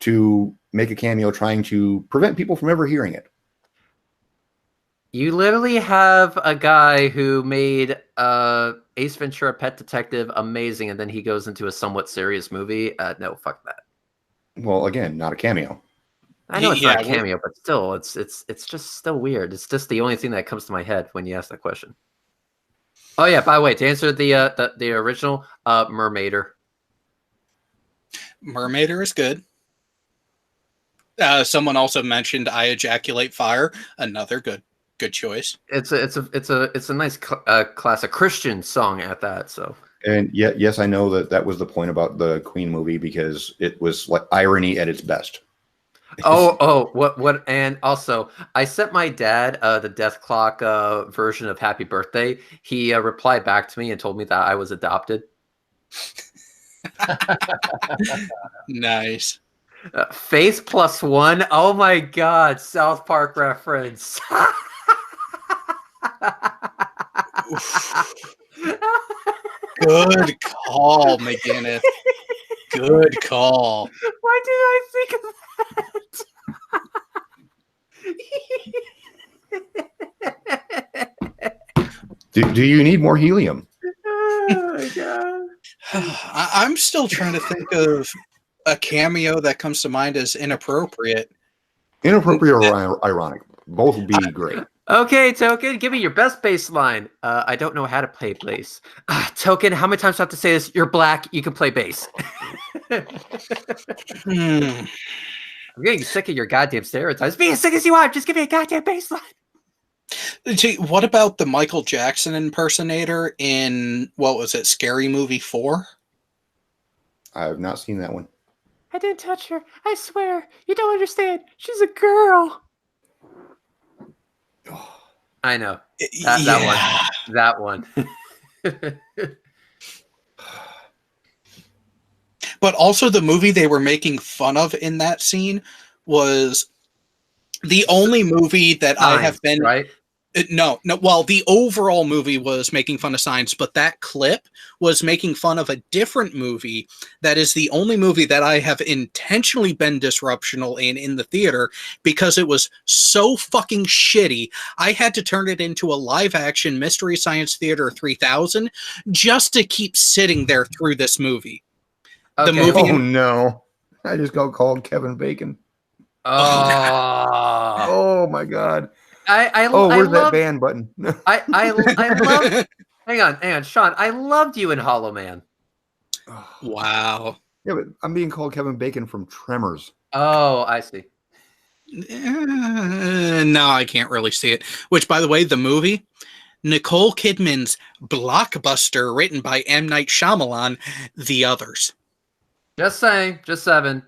to make a cameo trying to prevent people from ever hearing it? You literally have a guy who made Ace Ventura: Pet Detective amazing, and then he goes into a somewhat serious movie. No, fuck that. Well, again, not a cameo. I know it's not a cameo, but still, it's just still weird. It's just the only thing that comes to my head when you ask that question. Oh yeah, by the way, to answer the original, Mermaider. Mermaider is good. Someone also mentioned I Ejaculate Fire, another good choice. It's a nice classic Christian song at that. So. And yes, I know that was the point about the Queen movie because it was like irony at its best. What? And also, I sent my dad the Death Clock version of Happy Birthday. He replied back to me and told me that I was adopted. Nice. Faith plus one. Oh my God! South Park reference. Good call, McGinnis. Good call. Why did I think of that? Do you need more helium? Oh my God. I'm still trying to think of a cameo that comes to mind as inappropriate. Inappropriate or ironic. Both would be great. Okay, Token, give me your best bass line. I don't know how to play bass. Token, how many times do I have to say this? You're black, you can play bass. I'm getting sick of your goddamn stereotypes. Be as sick as you are, just give me a goddamn bass line. Gee, what about the Michael Jackson impersonator in, what was it, Scary Movie 4? I have not seen that one. I didn't touch her. I swear. You don't understand. She's a girl. I know. That one. But also the movie they were making fun of in that scene was the only movie that I have been... Right? No. Well, the overall movie was making fun of Signs, but that clip was making fun of a different movie that is the only movie that I have intentionally been disruptional in the theater because it was so fucking shitty. I had to turn it into a live-action Mystery Science Theater 3000 just to keep sitting there through this movie. The Okay. movie- Oh no! I just got called Kevin Bacon. Oh, Oh my god! I Where's that love ban button? I love. Hang on, Sean. I loved you in Hollow Man. Wow. Yeah, but I'm being called Kevin Bacon from Tremors. Oh, I see. No, I can't really see it. Which, by the way, the movie, Nicole Kidman's blockbuster written by M. Night Shyamalan, The Others. Just saying. Just saying.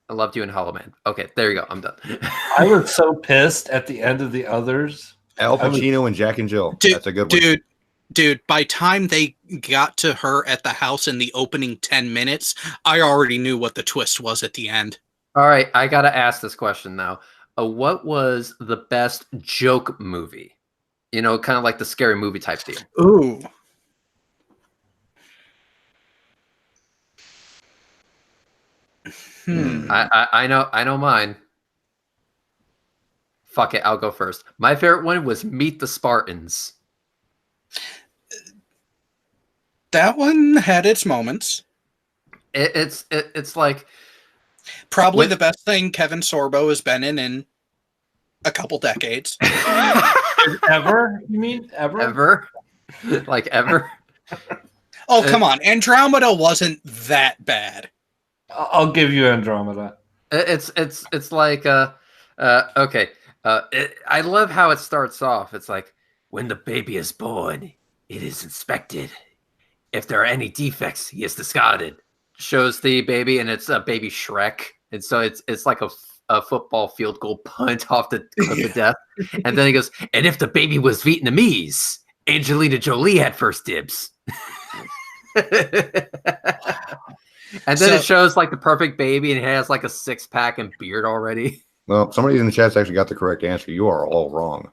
I loved you in Hollow Man. Okay, there you go. I'm done. I was so pissed at the end of The Others. Al Pacino and Jack and Jill. Dude, That's a good one. Dude, by time they got to her at the house in the opening 10 minutes, I already knew what the twist was at the end. All right, I gotta ask this question now. What was the best joke movie? You know, kind of like the scary movie type deal. Ooh. I know mine. Fuck it, I'll go first. My favorite one was Meet the Spartans. That one had its moments. It's like Probably the best thing Kevin Sorbo has been in a couple decades. Ever? You mean ever? ever, like ever. Oh, come on. Andromeda wasn't that bad. I'll give you Andromeda. It's like okay. I love how it starts off. It's like when the baby is born, it is inspected. If there are any defects, he is discarded. Shows the baby, and it's a baby Shrek, and so it's like a football field goal punt off the cliff of death. And then he goes, and if the baby was Vietnamese, Angelina Jolie had first dibs. And then it shows like the perfect baby, and it has like a 6-pack and beard already. Well, somebody in the chat's actually got the correct answer. You are all wrong.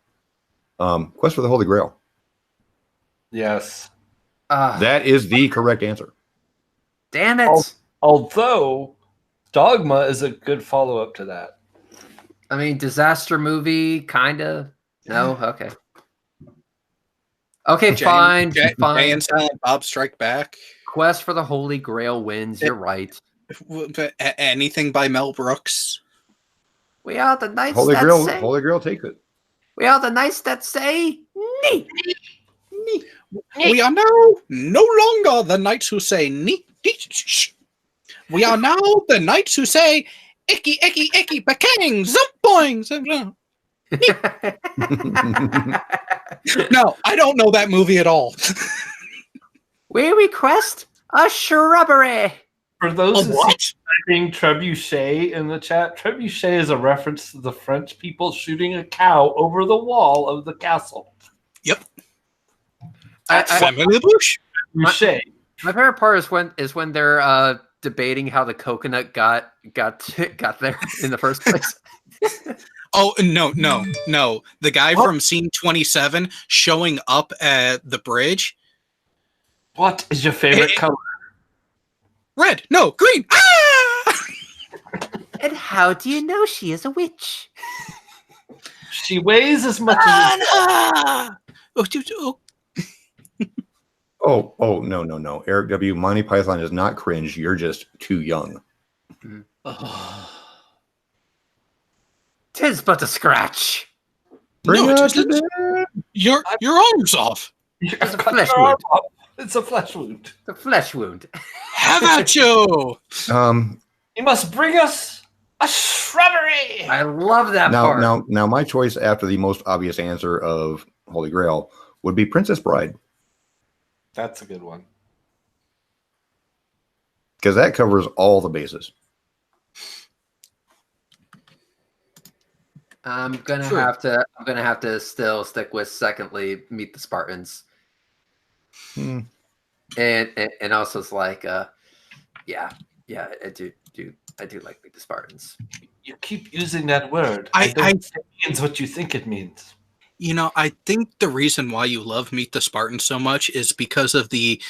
Quest for the Holy Grail. Yes. That is the correct answer. Damn it. Although Dogma is a good follow-up to that. I mean, disaster movie, kind of. No? Okay. Okay, fine. Jay Fine. and Silent Bob Strike Back. Quest for the Holy Grail wins. You're right. Anything by Mel Brooks. We are the knights Holy that Grail. say. Holy Grail takes it. We are the knights that say. Nee. We are now no longer the knights who say nee. We are now the knights who say icky, icky, icky, bakang, zump, boing, zump, zump. No, I don't know that movie at all. We request a shrubbery. For those who what? typing trebuchet in the chat, trebuchet is a reference to the French people shooting a cow over the wall of the castle. Yep. Family the bush. Trebuchet. My favorite part is when they're debating how the coconut got there in the first place. Oh, no. The guy from scene 27 showing up at the bridge. What is your favorite color? Red. No, green. Ah! And how do you know she is a witch? She weighs as much as Oh, no. Eric W. Monty Python is not cringe. You're just too young. Tis but a scratch. Bring No, out it's- the Your arm's off. It's a flesh wound. It's a flesh wound. The flesh wound. How about you? You must bring us a shrubbery. I love that part. Now, my choice after the most obvious answer of Holy Grail would be Princess Bride, That's a good one. because that covers all the bases. I'm gonna have to still stick with secondly Meet the Spartans. And also it's like yeah, I do like Meet the Spartans. You keep using that word. I don't think it means what you think it means. You know, I think the reason why you love Meet the Spartans so much is because of the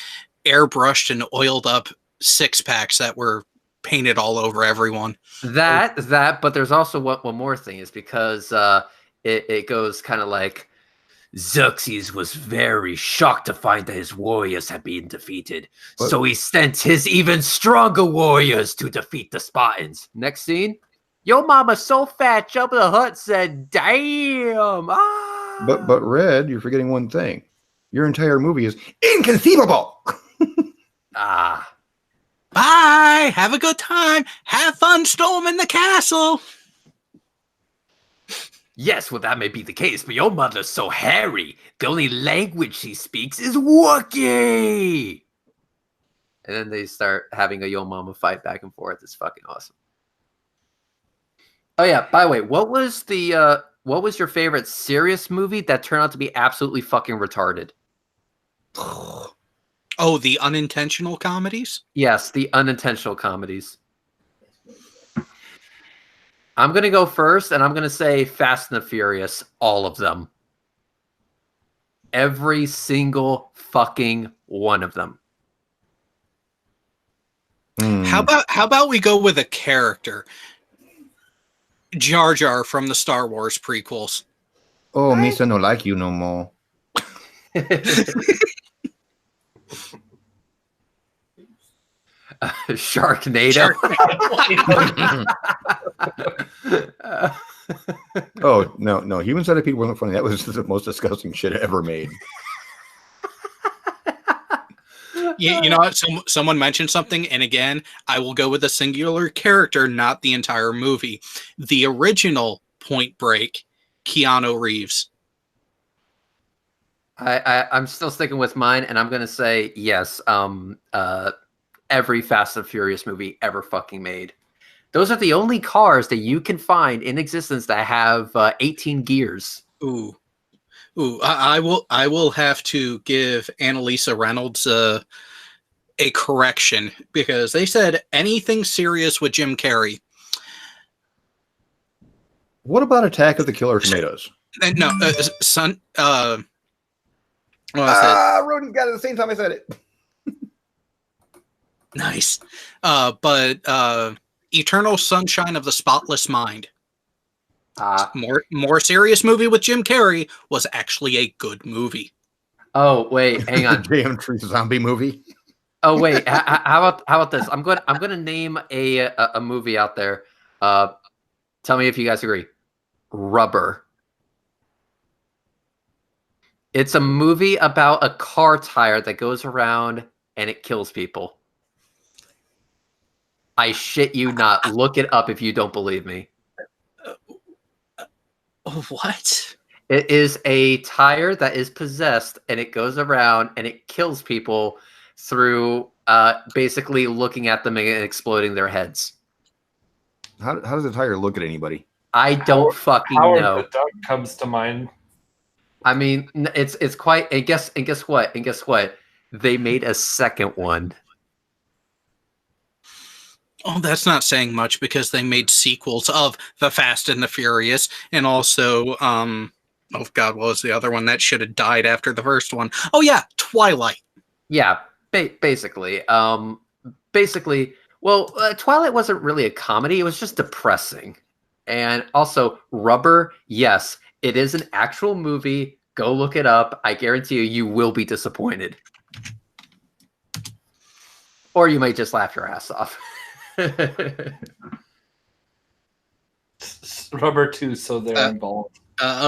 airbrushed and oiled up 6-packs that were painted all over everyone. That, but there's also one more thing is because it goes kind of like Xerxes was very shocked to find that his warriors had been defeated. But- So he sent his even stronger warriors to defeat the Spartans. Next scene. Yo mama so fat, Jabba the Hutt said, damn. Ah. But Red, you're forgetting one thing. Your entire movie is inconceivable. Ah. Bye. Have a good time. Have fun storming the castle. Yes, well, that may be the case, but your mother's so hairy. The only language she speaks is Wookiee. And then they start having a yo mama fight back and forth. It's fucking awesome. Oh yeah, by the way, what was your favorite serious movie that turned out to be absolutely fucking retarded? Oh, the unintentional comedies? Yes, the unintentional comedies. I'm going to go first, and I'm going to say Fast and the Furious, all of them. Every single fucking one of them. How about we go with a character? Jar Jar from the Star Wars prequels. Oh, Misa no like you no more. Sharknado. Oh, no. Human Centipede wasn't funny. That was the most disgusting shit ever made. You know what? Someone mentioned something, and again, I will go with a singular character, not the entire movie. The original Point Break, Keanu Reeves. I'm still sticking with mine, and I'm going to say yes. Every Fast and Furious movie ever fucking made. Those are the only cars that you can find in existence that have 18 gears. Ooh, I will have to give Annalisa Reynolds a correction, because they said anything serious with Jim Carrey. What about Attack of the Killer Tomatoes? No, son. What was that? Rodin got it at the same time I said it. Nice. But Eternal Sunshine of the Spotless Mind. More serious movie with Jim Carrey, was actually a good movie. Oh wait, hang on. Damn Tree zombie movie. Oh wait, how about this? I'm gonna name a movie out there. Tell me if you guys agree. Rubber. It's a movie about a car tire that goes around and it kills people. I shit you not. Look it up if you don't believe me. What? It is a tire that is possessed, and it goes around and it kills people through basically looking at them and exploding their heads. How does a tire look at anybody? I don't fucking Howard know. the Duck comes to mind. I mean, it's quite. And guess what? They made a second one. Oh, that's not saying much, because they made sequels of The Fast and the Furious, and also, oh God, what was the other one? That should have died after the first one. Oh yeah, Twilight. Yeah, basically. Well, Twilight wasn't really a comedy. It was just depressing. And also, Rubber, yes, it is an actual movie. Go look it up. I guarantee you will be disappointed. Or you might just laugh your ass off. Rubber 2, so they're involved.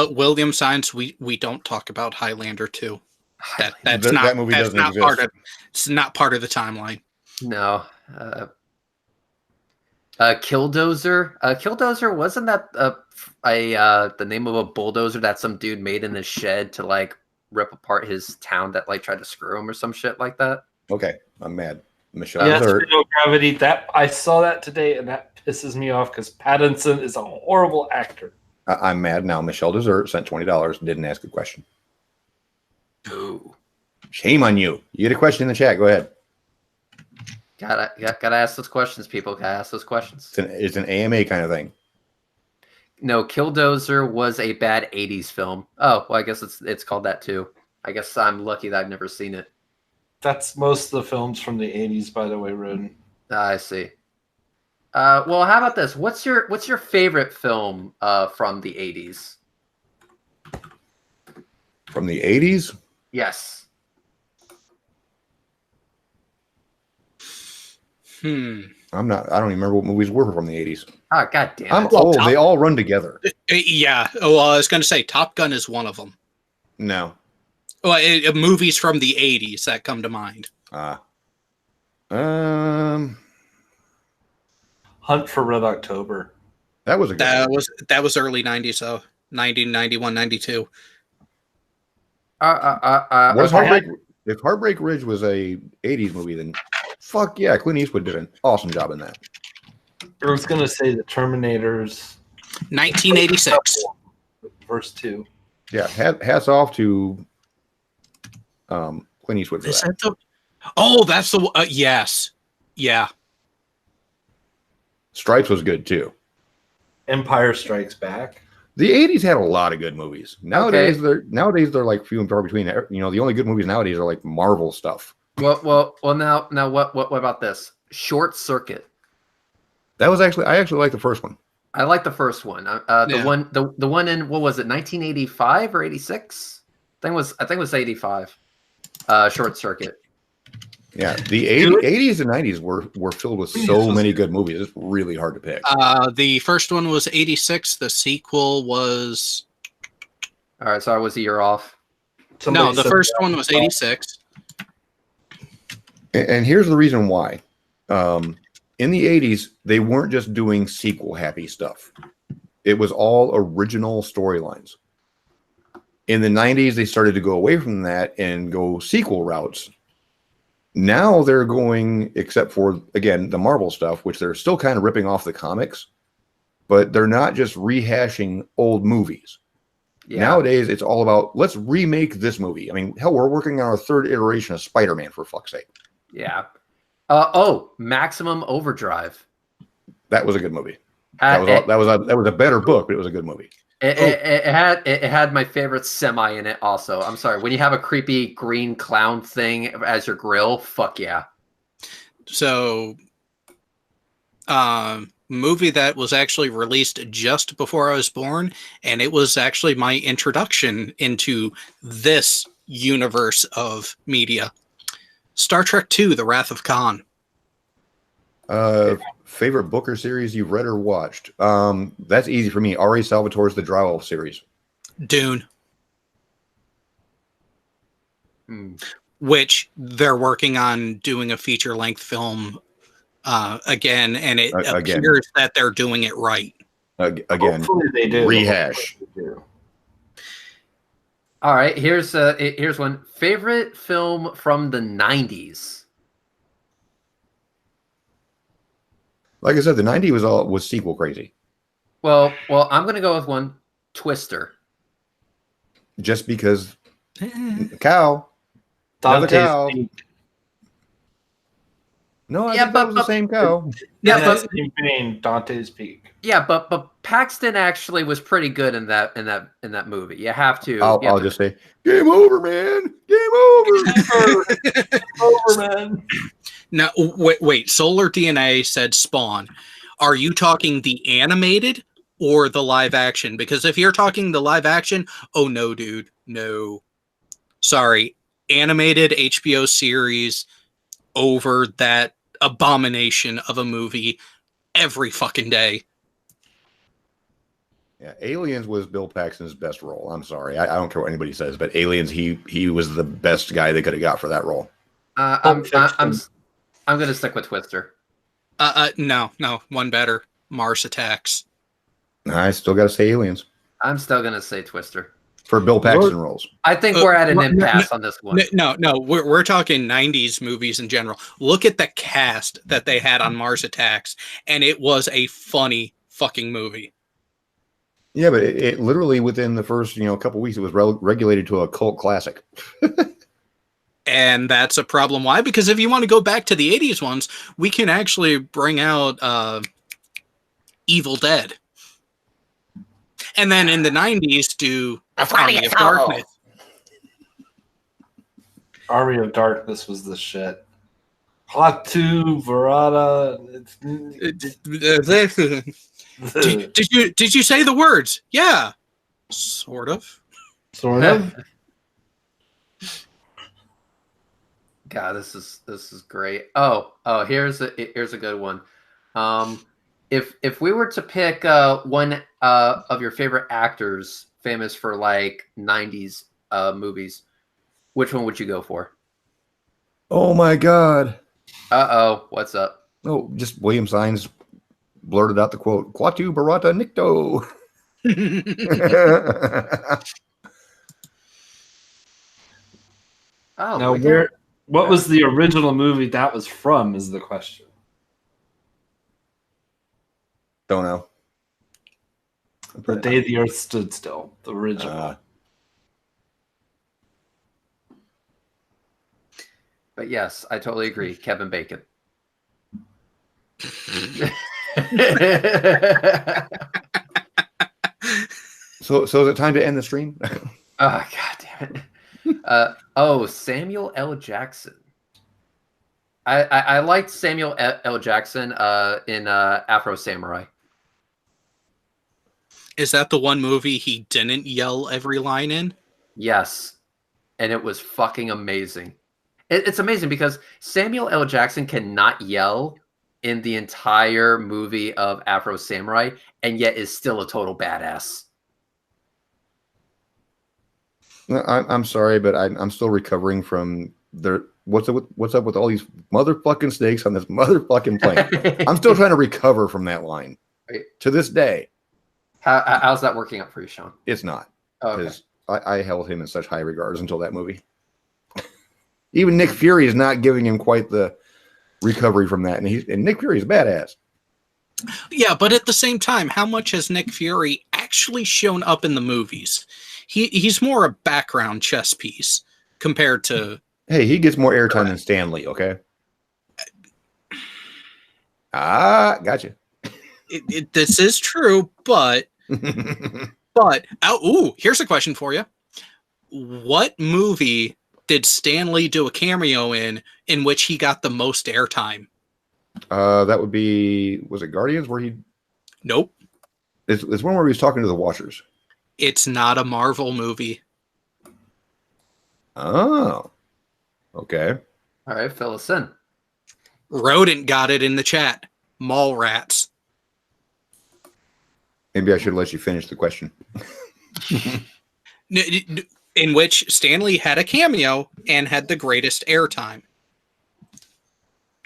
William Science, we don't talk about Highlander 2. That movie doesn't exist. It's not part of the timeline. No. Killdozer. Killdozer, wasn't that the name of a bulldozer that some dude made in his shed to like rip apart his town that like tried to screw him or some shit like that? Okay, I'm mad. Michelle Yes, Dessert. No Gravity. That I saw that today, and that pisses me off because Pattinson is a horrible actor. I'm mad now. Michelle Dessert sent $20 and didn't ask a question. Ooh. Shame on you. You get a question in the chat. Go ahead. Gotta ask those questions, people. Gotta ask those questions. It's an AMA kind of thing. No, Killdozer was a bad 80s film. Oh, well, I guess it's called that too. I guess I'm lucky that I've never seen it. That's most of the films from the 80s, by the way, Rodin. I see. Well, how about this? What's your favorite film from the 80s? From the 80s? Yes. I don't even remember what movies were from the 80s. Oh, god damn it. I'm old. They all run together. Yeah. Oh, well, I was going to say Top Gun is one of them. No. Well, movies from the 80s that come to mind. Hunt for Red October. That was a good movie. That was early 90s, so 90, 91, 92. If Heartbreak Ridge was a 80s movie, then fuck yeah, Clint Eastwood did an awesome job in that. I was going to say the Terminators. 1986. First two. Yeah, hats off to Clint Eastwood for that. That's the yes. Yeah. Stripes was good too. Empire Strikes Back. The 80s had a lot of good movies. Nowadays they're like few and far between. You know, the only good movies nowadays are like Marvel stuff. Well, now what about this? Short Circuit. I actually like the first one. I like the first one. The one in, what was it, 1985 or 86? I think it was 85. Short Circuit. Yeah, the 80s and 90s were filled with so many good movies. It's really hard to pick. The first one was 86. The sequel was... All right, so I was a year off. No, the first one was 86. And here's the reason why. In the 80s, they weren't just doing sequel-happy stuff. It was all original storylines. In the 90s, they started to go away from that and go sequel routes. Now they're going, except for, again, the Marvel stuff, which they're still kind of ripping off the comics, but they're not just rehashing old movies. Yeah. Nowadays, it's all about, let's remake this movie. I mean, hell, we're working on our third iteration of Spider-Man, for fuck's sake. Yeah. Maximum Overdrive. That was a good movie. That was a better book, but it was a good movie. It had my favorite semi in it also. I'm sorry. When you have a creepy green clown thing as your grill, fuck yeah. So, movie that was actually released just before I was born, and it was actually my introduction into this universe of media. Star Trek II, The Wrath of Khan. Favorite book or series you've read or watched? That's easy for me. R.A. Salvatore's The Drow series. Dune. Which they're working on doing a feature-length film again, and it appears that they're doing it right. Again, hopefully they do. Rehash. All right, here's one. Favorite film from the 90s. Like I said, the 90s was sequel crazy. Well, I'm going to go with one. Twister. Just because cow. Another cow. Peak. No, I think that was the same cow. Yeah, but Dante's Peak. Yeah, but Paxton actually was pretty good in that movie. You have to. I'll just say, game over, man. Game over. Game over, man. Now, wait. Solar DNA said Spawn. Are you talking the animated or the live action? Because if you're talking the live action, oh no, dude, no. Sorry, animated HBO series over that abomination of a movie every fucking day. Yeah, Aliens was Bill Paxton's best role. I'm sorry, I don't care what anybody says, but Aliens, he was the best guy they could have got for that role. I'm gonna stick with Twister. No, one better. Mars Attacks. I still got to say Aliens. I'm still gonna say Twister for Bill Paxton roles. I think we're at an impasse on this one. No, we're talking 90s movies in general. Look at the cast that they had on Mars Attacks, and it was a funny fucking movie. Yeah, but it literally within the first couple weeks, it was regulated to a cult classic. And that's a problem. Why? Because if you want to go back to the 80s ones, we can actually bring out Evil Dead. And then in the 90s, do Army of Darkness. Army of Darkness was the shit. Hatu, Verada. Did you say the words? Yeah. Sort of. Sort of. God, this is great. Oh, here's a good one. If we were to pick one of your favorite actors famous for like 90s movies, which one would you go for? Oh my God. Uh-oh, what's up? Oh, just William Sines blurted out the quote, Quatu Barata Nicto. Oh, Now, we got what was the original movie that was from? Is the question. Don't know. The Day the Earth Stood Still, the original. But yes, I totally agree. Kevin Bacon. So is it time to end the stream? Oh, God damn it. Samuel L. Jackson. I liked Samuel L. Jackson in Afro Samurai. Is that the one movie he didn't yell every line in? Yes. And it was fucking amazing. It's amazing because Samuel L. Jackson cannot yell in the entire movie of Afro Samurai, and yet is still a total badass. I'm sorry, but I'm still recovering from what's up with all these motherfucking snakes on this motherfucking plane. I'm still trying to recover from that line to this day. How's that working out for you, Shawn? It's not, because okay. I held him in such high regards until that movie. Even Nick Fury is not giving him quite the recovery from that, and Nick Fury is badass. Yeah, but at the same time, how much has Nick Fury actually shown up in the movies? He's more a background chess piece compared to... Hey, he gets more airtime than Stan Lee, okay? Gotcha. This is true, but... here's a question for you. What movie did Stan Lee do a cameo in which he got the most airtime? That would be... Was it Guardians where he... Nope. It's one where he was talking to the Watchers. It's not a Marvel movie. Oh. Okay. All right, fill us in. Rodent got it in the chat. Mallrats. Maybe I should let you finish the question. In which Stan Lee had a cameo and had the greatest airtime.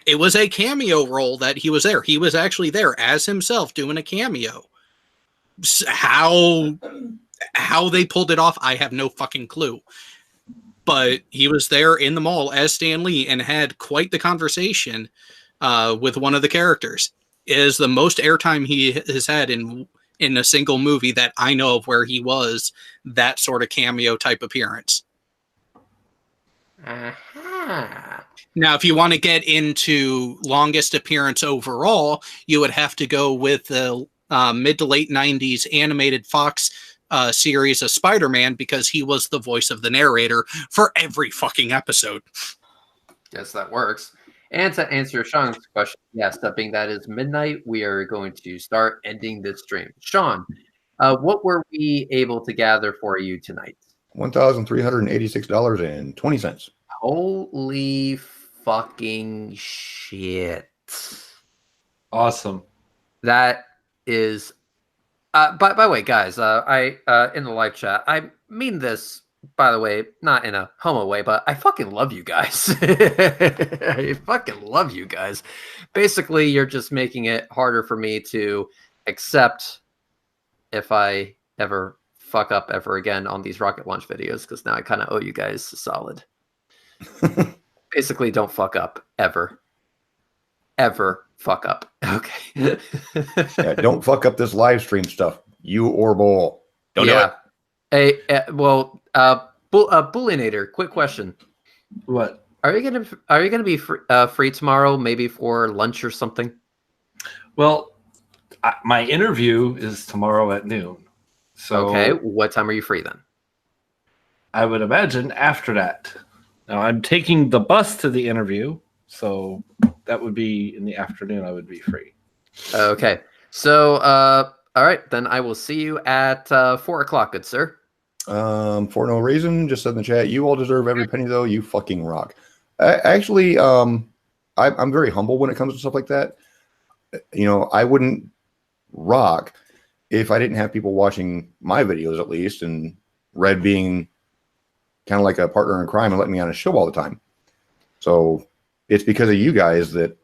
It was a cameo role that he was there. He was actually there as himself doing a cameo. How they pulled it off, I have no fucking clue. But he was there in the mall as Stan Lee and had quite the conversation with one of the characters. It is the most airtime he has had in a single movie that I know of where he was that sort of cameo type appearance. Now, if you want to get into longest appearance overall, you would have to go with the mid to late 90s animated Fox series of Spider-Man, because he was the voice of the narrator for every fucking episode. Yes, that works. And to answer Shawn's question, yes, that being that is midnight, we are going to start ending this stream. Shawn, what were we able to gather for you tonight? $1,386.20. Holy fucking shit. Awesome. That is by the way, guys, I in the live chat, I mean this, by the way, not in a homo way, but I fucking love you guys. I fucking love you guys. Basically, you're just making it harder for me to accept if I ever fuck up ever again on these rocket launch videos, because now I kind of owe you guys a solid. Basically, don't fuck up ever. Ever fuck up. Okay. Yeah, don't fuck up this live stream stuff. You or Bull. Don't do it. Hey, Bullinator, quick question. What? Are you gonna be free tomorrow, maybe for lunch or something? Well, my interview is tomorrow at noon. So okay, what time are you free then? I would imagine after that. Now I'm taking the bus to the interview, so that would be in the afternoon. I would be free. Okay, so all right, then I will see you at 4 o'clock, good sir. For no reason, just said in the chat, you all deserve every penny though. You fucking rock. Actually, I'm very humble when it comes to stuff like that. You know, I wouldn't rock if I didn't have people watching my videos, at least, and Red being kind of like a partner in crime and letting me on a show all the time. So it's because of you guys that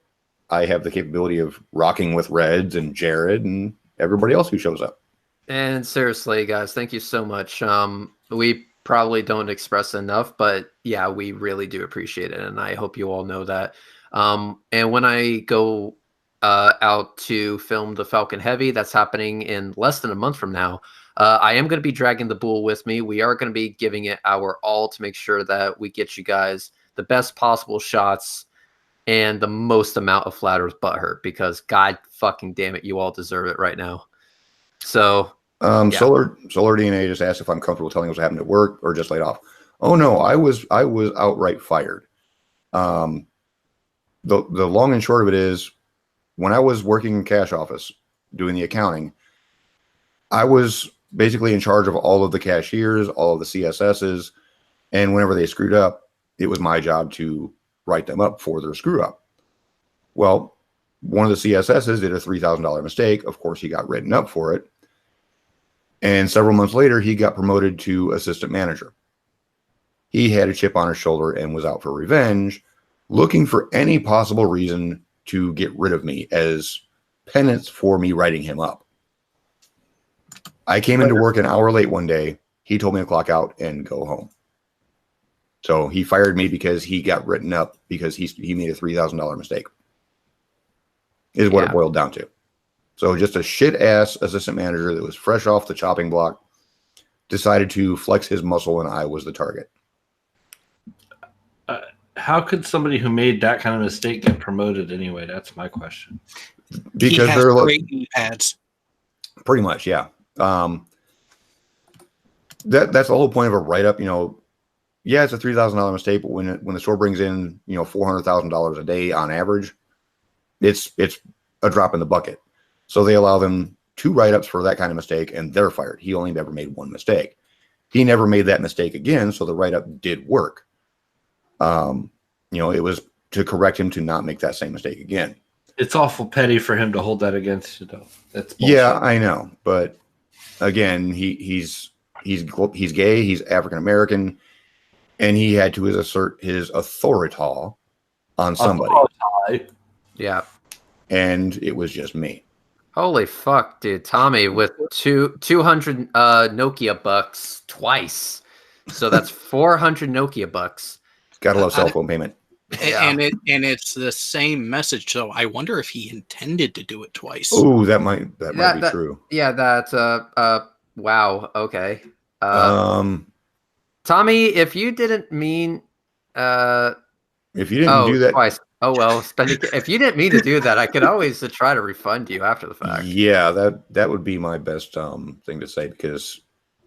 I have the capability of rocking with Reds and Jared and everybody else who shows up. And seriously, guys, thank you so much. We probably don't express enough, but yeah, we really do appreciate it, and I hope you all know that. And when I go out to film the Falcon Heavy, that's happening in less than a month from now. I am going to be dragging the bull with me. We are going to be giving it our all to make sure that we get you guys the best possible shots and the most amount of Flatter's butthurt, because God fucking damn it, you all deserve it right now. So, yeah. Solar DNA just asked if I'm comfortable telling us what happened at work or just laid off. Oh no, I was outright fired. The long and short of it is, when I was working in cash office doing the accounting, I was basically in charge of all of the cashiers, all of the CSSs, and whenever they screwed up, it was my job to write them up for their screw up. Well, one of the CSSs did a $3,000 mistake. Of course, he got written up for it. And several months later, he got promoted to assistant manager. He had a chip on his shoulder and was out for revenge, looking for any possible reason to get rid of me as penance for me writing him up. I came into work an hour late one day. He told me to clock out and go home. So he fired me because he got written up because he made a $3,000 mistake. Is what it boiled down to. So just a shit-ass assistant manager that was fresh off the chopping block decided to flex his muscle, and I was the target. How could somebody who made that kind of mistake get promoted anyway? That's my question. Because he has great knee pads. Pretty much, yeah. That's the whole point of a write-up. You know, yeah, it's a $3,000 mistake, but when the store brings in, you know, $400,000 a day on average, it's a drop in the bucket. So they allow them 2 write-ups for that kind of mistake, and they're fired. He only ever made 1 mistake. He never made that mistake again, so the write-up did work. You know, it was to correct him to not make that same mistake again. It's awful petty for him to hold that against you, though. That's bullshit. Yeah, I know, but again, he's gay, he's African American, and he had to assert his authority on somebody. Yeah, and it was just me. Holy fuck, dude! Tommy with 200 Nokia bucks twice, so that's 400 Nokia bucks. Gotta love cell phone payment. Yeah. And it's the same message. So I wonder if he intended to do it twice. Oh, that might be true. Yeah, that wow. Okay. Tommy, if you didn't mean if you didn't do that twice. Oh well, if you didn't mean to do that, I could always try to refund you after the fact. Yeah, that would be my best thing to say, because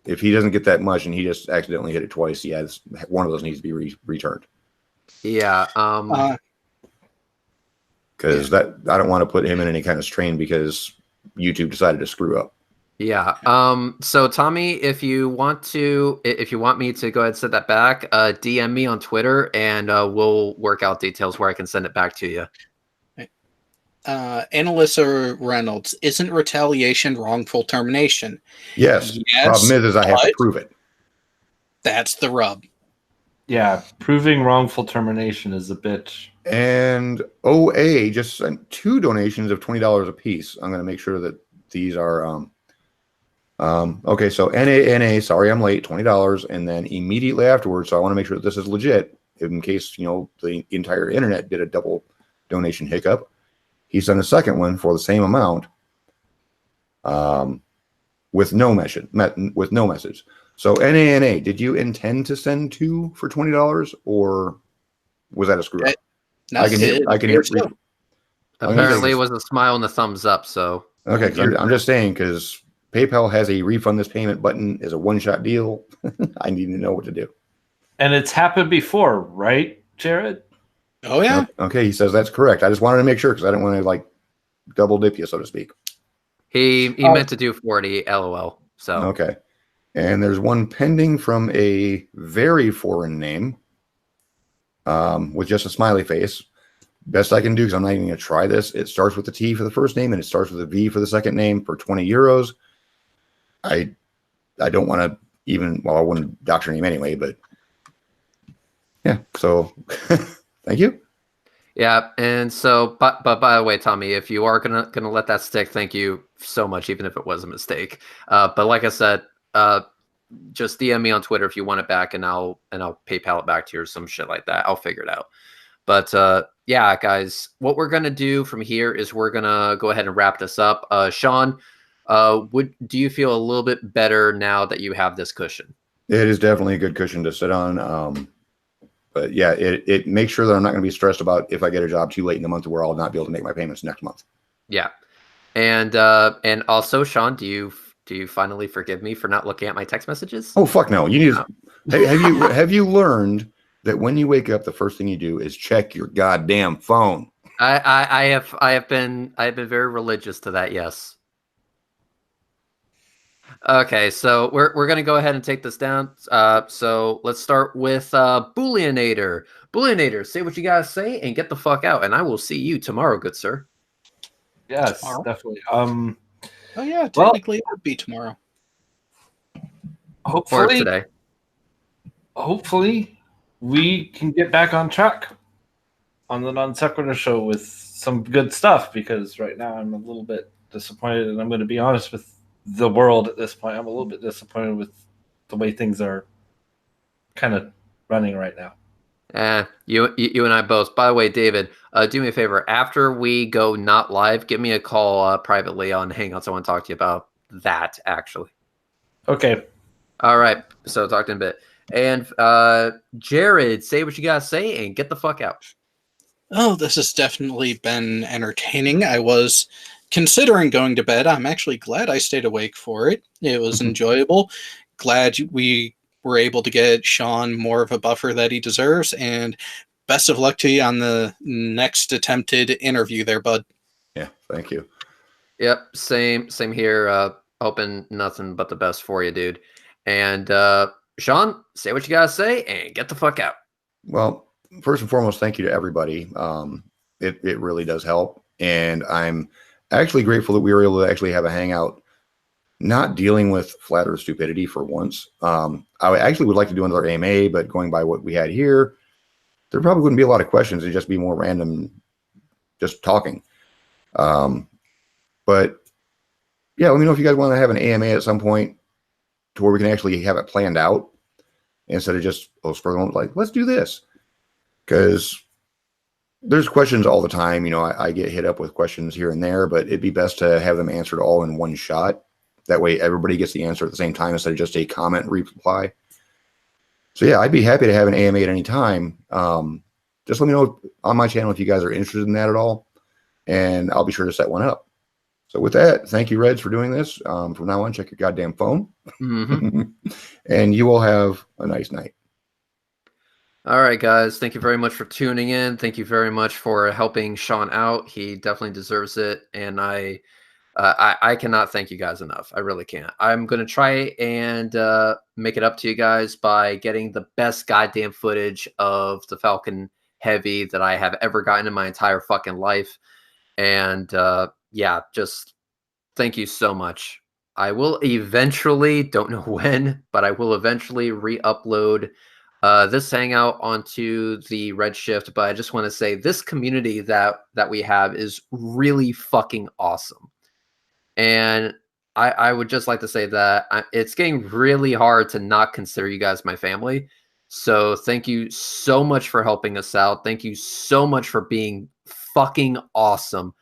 if he doesn't get that much and he just accidentally hit it twice, yeah, one of those needs to be returned. Yeah. Because I don't want to put him in any kind of strain because YouTube decided to screw up. Yeah. So Tommy, if you want me to go ahead and send that back, DM me on Twitter and we'll work out details where I can send it back to you. Annalisa Reynolds, isn't retaliation wrongful termination? Yes. Problem is I have to prove it. That's the rub. Yeah, proving wrongful termination is a bitch. And OA just sent 2 donations of $20 a piece. I'm going to make sure that these are okay, so NA, sorry I'm late, $20, and then immediately afterwards, so I want to make sure that this is legit, in case, you know, the entire internet did a double donation hiccup. He sent a second one for the same amount, with no message. So NA, did you intend to send 2 for $20, or was that a screw up? I can hit. Apparently, it was a smile and a thumbs up. So okay, I'm just saying, because PayPal has a refund this payment button is a one-shot deal. I need to know what to do. And it's happened before, right, Jared? Oh, yeah. Okay, he says that's correct. I just wanted to make sure because I didn't want to, like, double dip you, so to speak. He meant to do 40, LOL. So okay. And there's one pending from a very foreign name. with just a smiley face. Best I can do, because I'm not even going to try this. It starts with a T for the first name and it starts with a V for the second name for 20 euros. I don't want to even, well, I wouldn't doctor name anyway, but yeah. So thank you. Yeah, and so, but by the way, Tommy, if you are gonna let that stick, thank you so much, even if it was a mistake. But like I said, just DM me on Twitter if you want it back, and I'll PayPal it back to you or some shit like that. I'll figure it out. But yeah, guys, what we're gonna do from here is we're gonna go ahead and wrap this up. Shawn, do you feel a little bit better now that you have this cushion? It is definitely a good cushion to sit on. But yeah, it makes sure that I'm not going to be stressed about if I get a job too late in the month where I'll not be able to make my payments next month. Yeah, and also, Shawn, do you finally forgive me for not looking at my text messages? Oh fuck no! You need have you learned that when you wake up, the first thing you do is check your goddamn phone? I have been very religious to that. Yes. Okay, so we're gonna go ahead and take this down. So let's start with Booleanator. Booleanator, say what you gotta say and get the fuck out. And I will see you tomorrow, good sir. Yes, Tomorrow? definitely. Oh yeah, technically it would be tomorrow. Or today. Hopefully, we can get back on track on the Non Sequitur show with some good stuff, because right now I'm a little bit disappointed, and I'm going to be honest with the world at this point. I'm a little bit disappointed with the way things are kind of running right now. You and I both. By the way, David, do me a favor. After we go not live, give me a call privately on Hangouts. I want to talk to you about that, actually. Okay. All right. So talk to you in a bit. And Jared, say what you gotta say and get the fuck out. Oh, this has definitely been entertaining. I was considering going to bed. I'm actually glad I stayed awake for it. It was enjoyable. Glad we were able to get Shawn more of a buffer that he deserves. And best of luck to you on the next attempted interview there, bud. Yeah, thank you. Yep, same here. Hoping nothing but the best for you, dude. And Shawn, say what you gotta say and get the fuck out. Well, first and foremost, thank you to everybody. It really does help. And I'm actually grateful that we were able to actually have a hangout, not dealing with flat earth stupidity for once. I actually would like to do another AMA, but going by what we had here, there probably wouldn't be a lot of questions. It'd just be more random, just talking. But yeah, let me know if you guys want to have an AMA at some point to where we can actually have it planned out instead of just, spur of the moment, like, let's do this. Because there's questions all the time. You know, I get hit up with questions here and there, but it'd be best to have them answered all in one shot. That way everybody gets the answer at the same time instead of just a comment reply. So yeah, I'd be happy to have an AMA at any time. Just let me know on my channel if you guys are interested in that at all, and I'll be sure to set one up. So with that, thank you, Reds, for doing this. From now on, check your goddamn phone. And you all have a nice night. All right, guys. Thank you very much for tuning in. Thank you very much for helping Shawn out. He definitely deserves it. And I cannot thank you guys enough. I really can't. I'm going to try and make it up to you guys by getting the best goddamn footage of the Falcon Heavy that I have ever gotten in my entire fucking life. And yeah, just thank you so much. I will eventually, don't know when, but I will eventually re-upload this hangout onto the Redshift. But I just want to say this community that we have is really fucking awesome. And I would just like to say that it's getting really hard to not consider you guys my family. So thank you so much for helping us out. Thank you so much for being fucking awesome.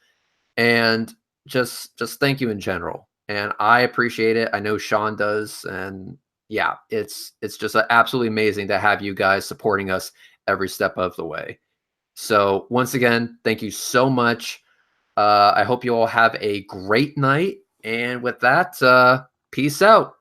And just thank you in general. And I appreciate it. I know Shawn does. And yeah, it's just absolutely amazing to have you guys supporting us every step of the way. So once again, thank you so much. I hope you all have a great night. And with that, peace out.